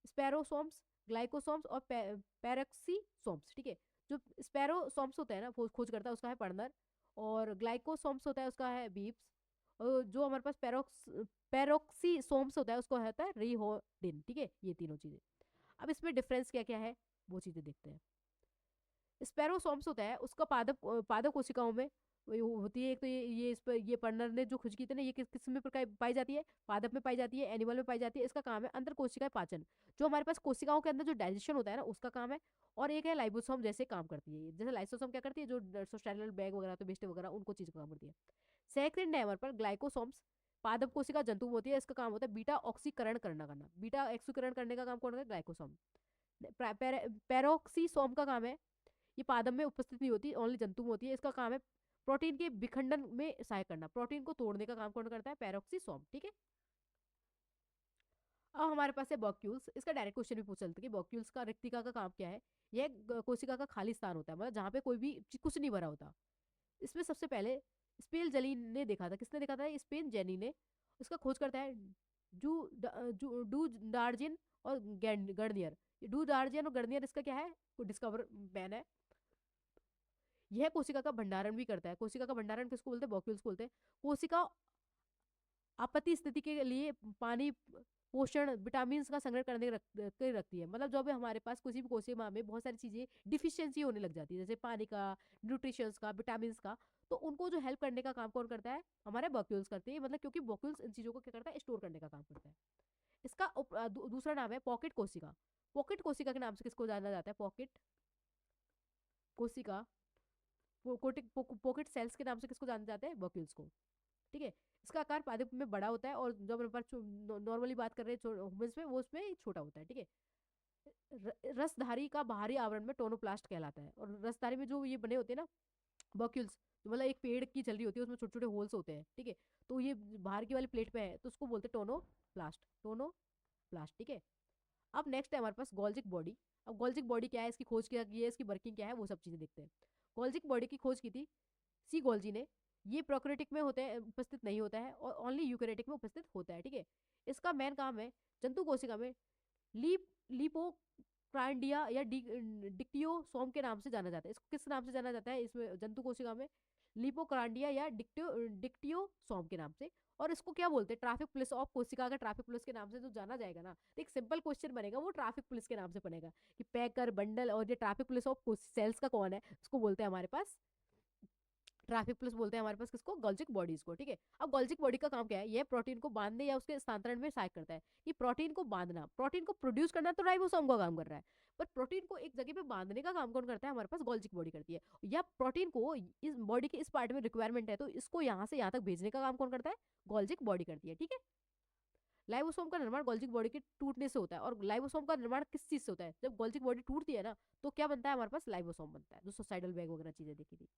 स्पैरोसोम्स, ग्लाइकोसोम्स और पैरक्सीसोम्स, ठीक है। जो स्पैरोसोम्स होता है ना, वो खोज करता है उसका है पर्नर। और ग्लाइकोसोम्स होता है उसका है बीप्स। और जो हमारे पास पैरोक्सीसोम्स होता है उसको होता है रिहोडिन, ठीक है। ये तीनों चीजें। अब इसमें डिफरेंस क्या क्या है वो चीजें देखते हैं। स्पेरोसोम्स होता है उसका पादप पादप कोशिकाओं में होती है। एक तो ये इस पर ये पर्नर ने जो खोज की थी ना, ये किस में पाई जाती है, पादप में पाई जाती है, एनिमल में पाई जाती है। इसका काम है अंतर कोशिका पाचन, जो हमारे पास कोशिकाओं के अंदर जो डाइजेशन होता है ना उसका काम है। और एक है लाइबोसोम जैसे काम करती है, जैसे लाइसोसोम क्या करती है, जो स्टेरल बैग वगैरह तो बेस्ट वगैरह उनको चीज का काम करती है। सेकंड है हमारे पास ग्लाइकोसोम्स, पादप कोशिका जंतु में होती है, इसका काम होता है बीटा ऑक्सीकरण करना बीटा ऑक्सीकरण करने का काम कौन करता है, ग्लाइकोसोम। पैरोक्सीसोम का काम है, ये पादप में उपस्थित नहीं होती, ओनली जंतु में होती है। इसका काम है प्रोटीन के विखंडन में सहायक करना, प्रोटीन को तोड़ने का काम कौन करता है, पैरोक्सीसोम, ठीक है। अब हमारे पास है बॉक्यूल्स। इसका डायरेक्ट क्वेश्चन भी पूछ सकते कि बॉक्यूल्स का रिक्तिका का काम क्या है। यह कोशिका का खाली स्थान होता है, मतलब जहाँ पे कोई भी कुछ नहीं भरा होता। इसमें सबसे पहले स्पेल जली ने देखा था, किसने देखा था, स्पेन जेनी ने। उसका खोज करता है डू डार्जिन और गर्नियर। डू डार्जिन और गर्नियर इसका क्या है, डिस्कवर मैन है। यह कोशिका का भंडारण भी करता है। कोशिका का भंडारण किसको बोलते हैं, बॉक्यूल्स बोलते हैं। कोशिका आपत्ति स्थिति के लिए पानी, पोषण, विटामिन का संग्रह करने के रखती है। मतलब जो भी हमारे पास किसी भी कोशिका में बहुत सारी चीजें डिफिशियंसी होने लग जाती है, जैसे पानी का, न्यूट्रिशंस का, विटामिन का, तो उनको जो हेल्प करने का काम कौन करता है, हमारे बॉक्यूल्स करते हैं। मतलब क्योंकि बॉक्यूल्स इन चीजों को क्या करता है, स्टोर करने का काम करता है। इसका दूसरा नाम है पॉकेट कोशिका। पॉकेट कोशिका के नाम से किसको जाना जाता है, पॉकेट कोशिका, पॉकेट सेल्स के नाम से किसको जाने जाते हैं, बॉक्यूल्स को, ठीक है। इसका आकार पादप में बड़ा होता है, और जो अपने पास नॉर्मली बात कर रहे हैं ह्यूमंस में, वो उसमें छोटा होता है, ठीक है। रसधारी का बाहरी आवरण में टोनोप्लास्ट कहलाता है। और रसधारी में जो ये बने होते हैं ना बॉक्यूल्स, तो मतलब एक पेड़ की जल्दी होती है, उसमें छोटे छोटे होल्स होते हैं, ठीक है। तो ये बाहर की वाली प्लेट पे है तो उसको बोलते हैं टोनोप्लास्ट, टोनोप्लास्ट, ठीक है। अब नेक्स्ट है हमारे पास गोल्जिक बॉडी। अब गोल्जिक बॉडी क्या है, इसकी खोज क्या की है, इसकी वर्किंग क्या है, वो सब चीजें देखते हैं। गोल्जिक बॉडी की खोज की थी सी गोल्जी ने। ये प्रोकैरियोटिक में होते हैं, उपस्थित नहीं होता है, और ओनली यूकैरियोटिक में उपस्थित होता है, ठीक है। इसका मेन काम है जंतु कोशिका में लीप लिपो लिपोक्रांडिया या डिक्टियोसोम के नाम से जाना जाता है। इसको किस नाम से जाना जाता है इसमें जंतु कोशिका में? लिपोक्रांडिया या डिक्टियोसोम के नाम से। और इसको क्या बोलते हैं? ट्रैफिक पुलिस ऑफ कोशिका। अगर ट्रैफिक पुलिस के नाम से जो जाना जाएगा ना, तो एक सिंपल क्वेश्चन बनेगा, वो ट्रैफिक पुलिस के नाम से बनेगा कि पैकर बंडल। और ये ट्रैफिक पुलिस ऑफ सेल्स का कौन है? उसको बोलते हैं हमारे पास ट्रैफिक पुलिस, बोलते हैं हमारे पास किसको? गोल्जिक बॉडीज को। ठीक है, अब गोल्जिक बॉडी का काम क्या है? ये प्रोटीन को बांधने या उसके स्थानांतरण में सहायक करता है। कि प्रोटीन को बांधना, प्रोटीन को प्रोड्यूस करना तो राइबोसोम का काम कर रहा है, पर प्रोटीन को एक जगह पे बांधने का काम कौन करता है? हमारे पास गोल्जिक बॉडी करती है। या प्रोटीन को इस बॉडी के इस पार्ट में रिक्वायरमेंट है, तो इसको यहाँ से यहाँ तक भेजने का काम कौन करता है? गोल्जिक बॉडी करती है। ठीक है, लाइबोसोम का निर्माण गोल्जिक बॉडी के टूटने से होता है। और लाइबोसोम का निर्माण किस चीज से होता है? जब गोल्जिक बॉडी टूटती है ना, तो क्या बनता है हमारे पास? लाइबोसोम बनता है, जो सोसाइडल बैग वगैरह चीजें देखी थी।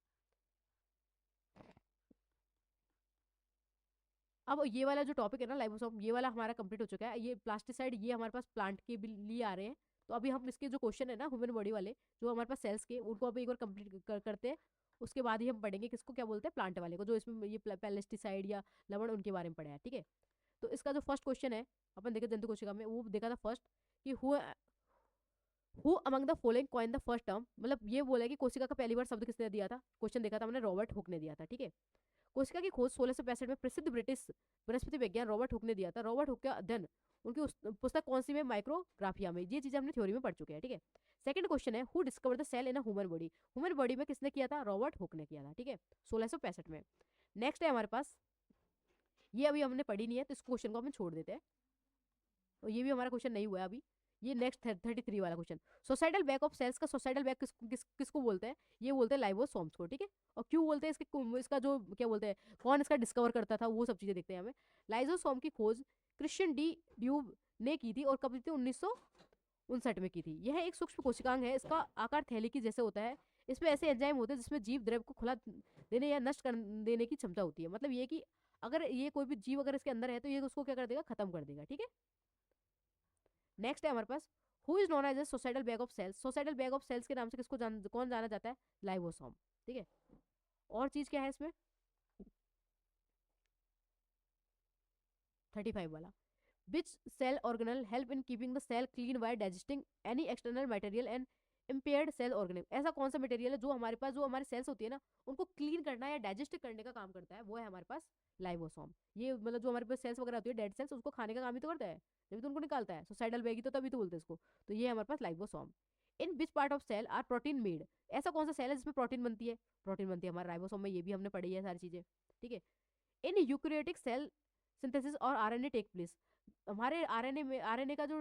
अब ये वाला जो टॉपिक है ना, लाइबोसोम, ये वाला हमारा कंप्लीट हो चुका है। ये प्लास्टिसाइड, ये हमारे पास प्लांट के भी लिए आ रहे हैं। तो अभी हम इसके जो क्वेश्चन है ना ह्यूमन बॉडी वाले, जो हमारे पास सेल्स के, उनको अभी एक बार कंप्लीट करते हैं। उसके बाद ही हम पढ़ेंगे किसको क्या बोलते हैं, प्लांट वाले को, जो इसमें ये पेस्टिसाइड या लवण उनके बारे में पढ़े हैं। ठीक है, तो इसका जो फर्स्ट क्वेश्चन है, अपन देखे जंतु कोशिका में, वो देखा था फर्स्ट कि who among the following coin the first term. मतलब ये बोला है कि कोशिका का पहली बार शब्द किसने दिया था? क्वेश्चन देखा था हमने, रॉबर्ट हुक ने दिया था। ठीक है, कोशिका की खोज 1665 में प्रसिद्ध ब्रिटिश वनस्पति विज्ञान रॉबर्ट हुक ने दिया था। रॉबर्ट हुक का अध्ययन उनकी पुस्तक कौन सी में? माइक्रोग्राफिया में। ये चीजें हमने थ्योरी में पढ़ चुके हैं। ठीक है, सेकंड क्वेश्चन है, who discover the cell in a human body. Human body में किसने किया था? रॉबर्ट हुक ने किया था। ठीक है, 1665 में। नेक्स्ट है हमारे पास, ये अभी हमने पढ़ी नहीं है, तो इस क्वेश्चन को हम छोड़ देते हैं, और ये भी हमारा क्वेश्चन नहीं हुआ है अभी। ये नेक्स्ट 33 वाला question, suicidal bag of cells का सोसाइडल बैग किसको बोलते हैं? ये बोलते हैं लाइबोसोम्स को। ठीक है, और क्यों बोलते हैं इसका जो क्या बोलते हैं, कौन इसका डिस्कवर करता था, वो सब चीजें देखते हैं हमें। लाइजोसोम की खोज क्रिश्चियन डी ड्यूब ने की थी, और कब थी? 1959 में की थी। यह एक सूक्ष्म कोशिकांग है, इसका आकार थैली की जैसे होता है। इसमें ऐसे एंजाइम होते हैं जिसमें जीव द्रव्य को खुला देने या नष्ट कर देने की क्षमता होती है। मतलब ये कि अगर ये कोई भी जीव अगर इसके अंदर है, तो ये उसको क्या कर देगा? खत्म कर देगा। ठीक है, नेक्स्ट है हमारे पास, who is known as a suicidal bag of cells. Suicidal bag of cells के नाम से कौन जाना जाता है? लाइबोसोम। ठीक है, और चीज क्या है इसमें? 35 वाला, which cell organelle help in keeping the cell clean by digesting any external material and impaired cell organelle। ऐसा कौन सा मटेरियल है जो हमारे पास, जो हमारी सेल्स होती है ना, उनको क्लीन करना या डाइजेस्ट करने का काम करता है? वो है हमारे पास लाइबोसोम। ये मतलब जो हमारे पास सेल्स वगैरह होती है, डेड सेल्स, उसको खाने का काम ही तो करता है, जब तो उनको निकालता है। सोसाइडल बैग ही तो तभी तो बोलते हैं इसको। तो ये है हमारे पास lysosome. In which part of cell are protein made. ऐसा कौन सा सेल है जिसमें प्रोटीन बनती है? प्रोटीन बनती है हमारे राइबोसोम में, ये भी हमने पढ़ी है सारी चीजें। ठीक है, इन यूकेरियोटिक सेल सिंथेसिस और आरएनए टेक प्लेस। हमारे आरएनए में, आरएनए का जो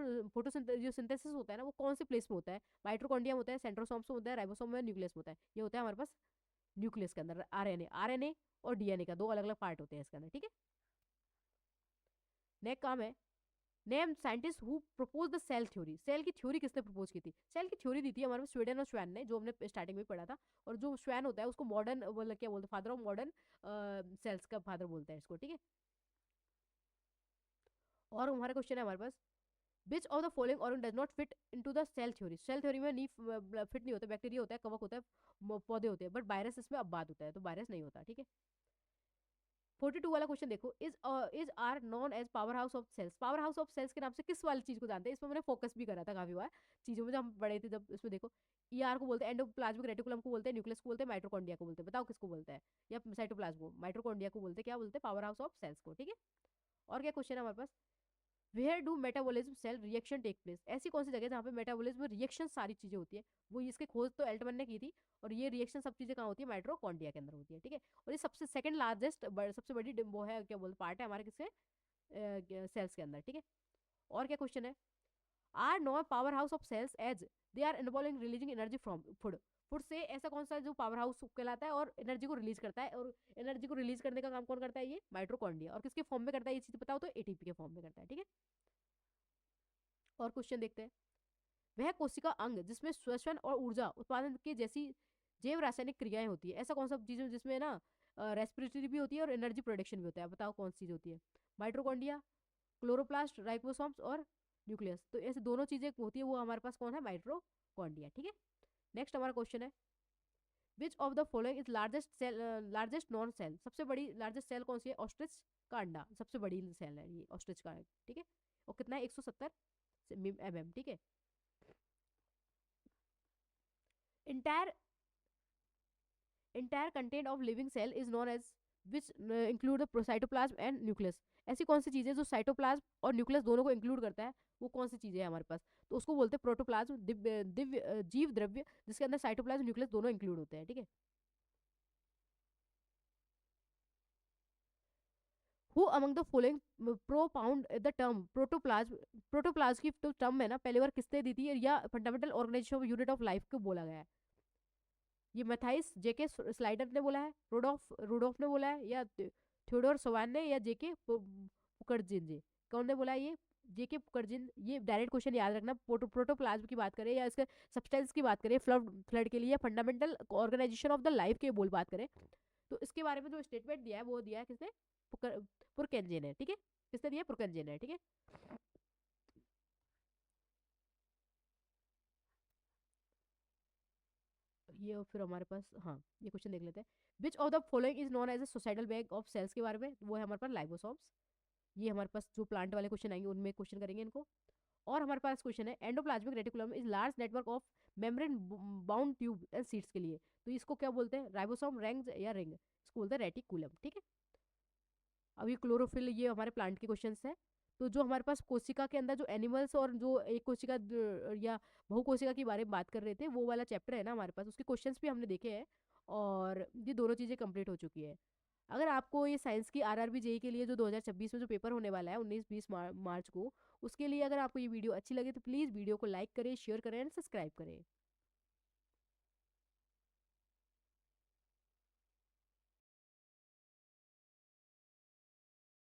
जो सिंथेसिस होता है ना, वो कौन से प्लेस में होता है? माइटोकॉन्ड्रिया में होता है, सेंट्रोसोम में होता है, राइबोसोम में, न्यूक्लियस में होता है। ये होता है हमारे पास न्यूक्लियस के अंदर आरएनए। आरएनए और डीएनए का दो अलग अलग पार्ट होते हैं इसके अंदर। ठीक है, नेक्स्ट काम है, name scientist who propose the cell theory. Cell की थ्योरी किसने प्रपोज की थी? सेल की थ्योरी दी थी हमारे पास स्वीडन और स्वैन ने, जो हमने स्टार्टिंग में पढ़ा था। और जो स्वैन होता है उसको मॉडर्न, मतलब क्या बोलते हैं, फादर ऑफ मॉडर्न सेल्स का फादर बोलते हैं इसको। ठीक है, और हमारा क्वेश्चन है हमारे पास, which of the following organ does not fit into the cell theory. Cell theory में नहीं फिट नहीं होता। बैक्टीरिया होता है, कवक होता है, पौधे होते हैं, बट वायरस इसमें अबाद होता है, तो वायरस नहीं होता। ठीक है, 42 वाला क्वेश्चन देखो, is are known as power house of cells. Power house of cells के नाम से किस वाली चीज को जानते हैं? इसमें मैंने फोकस भी करा था काफी बार चीजों में, जब हम पढ़े थे। जब इसमें देखो, ईआर को बोलते हैं एंडोप्लाज्मिक रेटिकुलम को बोलते हैं, न्यूक्लियस को बोलते हैं, माइटोकॉन्ड्रिया को बोलते हैं। बताओ किसको बोलते हैं? या साइटोप्लाज्म को, माइटोकॉन्ड्रिया को बोलते हैं, क्या बोलते हैं? पावर हाउस ऑफ सेल्स को। ठीक है, और क्या क्वेश्चन है हमारे पास, where do metabolism cell reaction take place. ऐसी कौन सी जगह जहाँ पे मेटाबॉलिज्म रिएक्शन सारी चीजें होती है? वो इसके खोज तो एल्टमन ने की थी, और ये रिएक्शन सब चीजें कहाँ होती है? माइटोकॉन्ड्रिया के अंदर होती है। ठीक है, और ये सबसे सेकंड लार्जेस्ट, सबसे बड़ी वो है, क्या बोलते, पार्ट है हमारे किसके, सेल्स के अंदर। ठीक है, और क्या क्वेश्चन है, are not power house of cells as they are involving releasing energy from food. Food से ऐसा कौन सा जो पावर हाउस कहलाता है और एनर्जी को रिलीज करता है? और एनर्जी को रिलीज करने का काम कौन करता है? ये माइटोकॉन्ड्रिया। और किसके फॉर्म में करता है ये चीज बताओ तो? एटीपी के फॉर्म में करता है। ठीक है, और क्वेश्चन देखते हैं, वह कोशिका अंग जिसमें श्वसन और ऊर्जा उत्पादन के जैसी जैव रासायनिक क्रियाएं होती है। ऐसा कौन सा चीज है जिसमें ना रेस्पिरेटरी भी होती है और एनर्जी प्रोडक्शन भी होता है? बताओ कौन सी चीज होती है? माइट्रोकॉन्ड्रिया, क्लोरोप्लास्ट, राइबोसोम्स और न्यूक्लियस। तो ऐसे दोनों चीजें होती है, वो हमारे पास कौन है? माइट्रोकॉन्ड्रिया। ठीक है, नेक्स्ट हमारा क्वेश्चन है, which of the following is largest cell, largest known cell. सबसे बड़ी लार्जेस्ट सेल कौन सी है? ऑस्ट्रिच का अंडा सबसे बड़ी सेल है ये, ऑस्ट्रिच का। ठीक है, और कितना है? 170 mm। ठीक है, entire entire content of living cell is known as which include the cytoplasm and nucleus. ऐसी कौन सी चीज़ है जो साइटोप्लाज्म और न्यूक्लियस दोनों को इंक्लूड करता है, वो कौन सी चीज़ें है हमारे पास? तो उसको बोलते हैं प्रोटोप्लाज्म, दिव्य दिव्य जीव द्रव्य, जिसके अंदर साइटोप्लाज्म न्यूक्लियस दोनों इंक्लूड होते हैं, ठीक है। Who among the following प्रोपाउंड the term protoplasm, protoplasm की तो टर्म है ना पहली बार किसने दी थी, या fundamental organization of unit of life को बोला गया है? ये मैथाइस जेके स्लाइडर ने बोला है, रोडोफ रूडोफ ने बोला है, या थ्योडोर सवान ने, या जेके पुकर्जिन जी, कौन ने बोला है ये? जेके पुकर्जिन। ये डायरेक्ट क्वेश्चन याद रखना, प्रोटोप्लाज्म की बात करें या इसके सब्सटेंस की बात करें, फ्लड फ्लड के लिए fundamental organization of the life के बोल बात करें, तो इसके बारे में जो स्टेटमेंट दिया है वो दिया है किसने? पुरकेंजन है, ठीक है। किसने दिया? पुरकेंजन है, ठीक है। ये और फिर हमारे पास, हाँ, ये क्वेश्चन देख लेते हैं। Which of the following is known as a societal bag of cells के बारे में, वो है हमारे पास लाइबोसोम्स। ये हमारे पास जो प्लांट वाले क्वेश्चन आएंगे उनमें क्वेश्चन करेंगे इनको। और हमारे पास क्वेश्चन है endoplasmic reticulum is large network of membrane bound tube and seeds के लिए, तो इसको क्या बोलते हैं? राइबोसोम, रेंग्स या रिंग, इसको बोलते हैं रेटिकुलम, ठीक है। अब ये क्लोरोफिल, ये हमारे प्लांट के क्वेश्चंस हैं। तो जो हमारे पास कोशिका के अंदर जो एनिमल्स और जो एक कोशिका या बहुकोशिका के बारे में बात कर रहे थे, वो वाला चैप्टर है ना हमारे पास, उसके क्वेश्चंस भी हमने देखे हैं। और ये दोनों चीज़ें कंप्लीट हो चुकी है। अगर आपको ये साइंस की आरआरबी जेई के लिए जो 2026 में जो पेपर होने वाला है 19-20 मार्च को, उसके लिए अगर आपको ये वीडियो अच्छी लगे तो प्लीज़ वीडियो को लाइक करें, शेयर करें एंड सब्सक्राइब करें।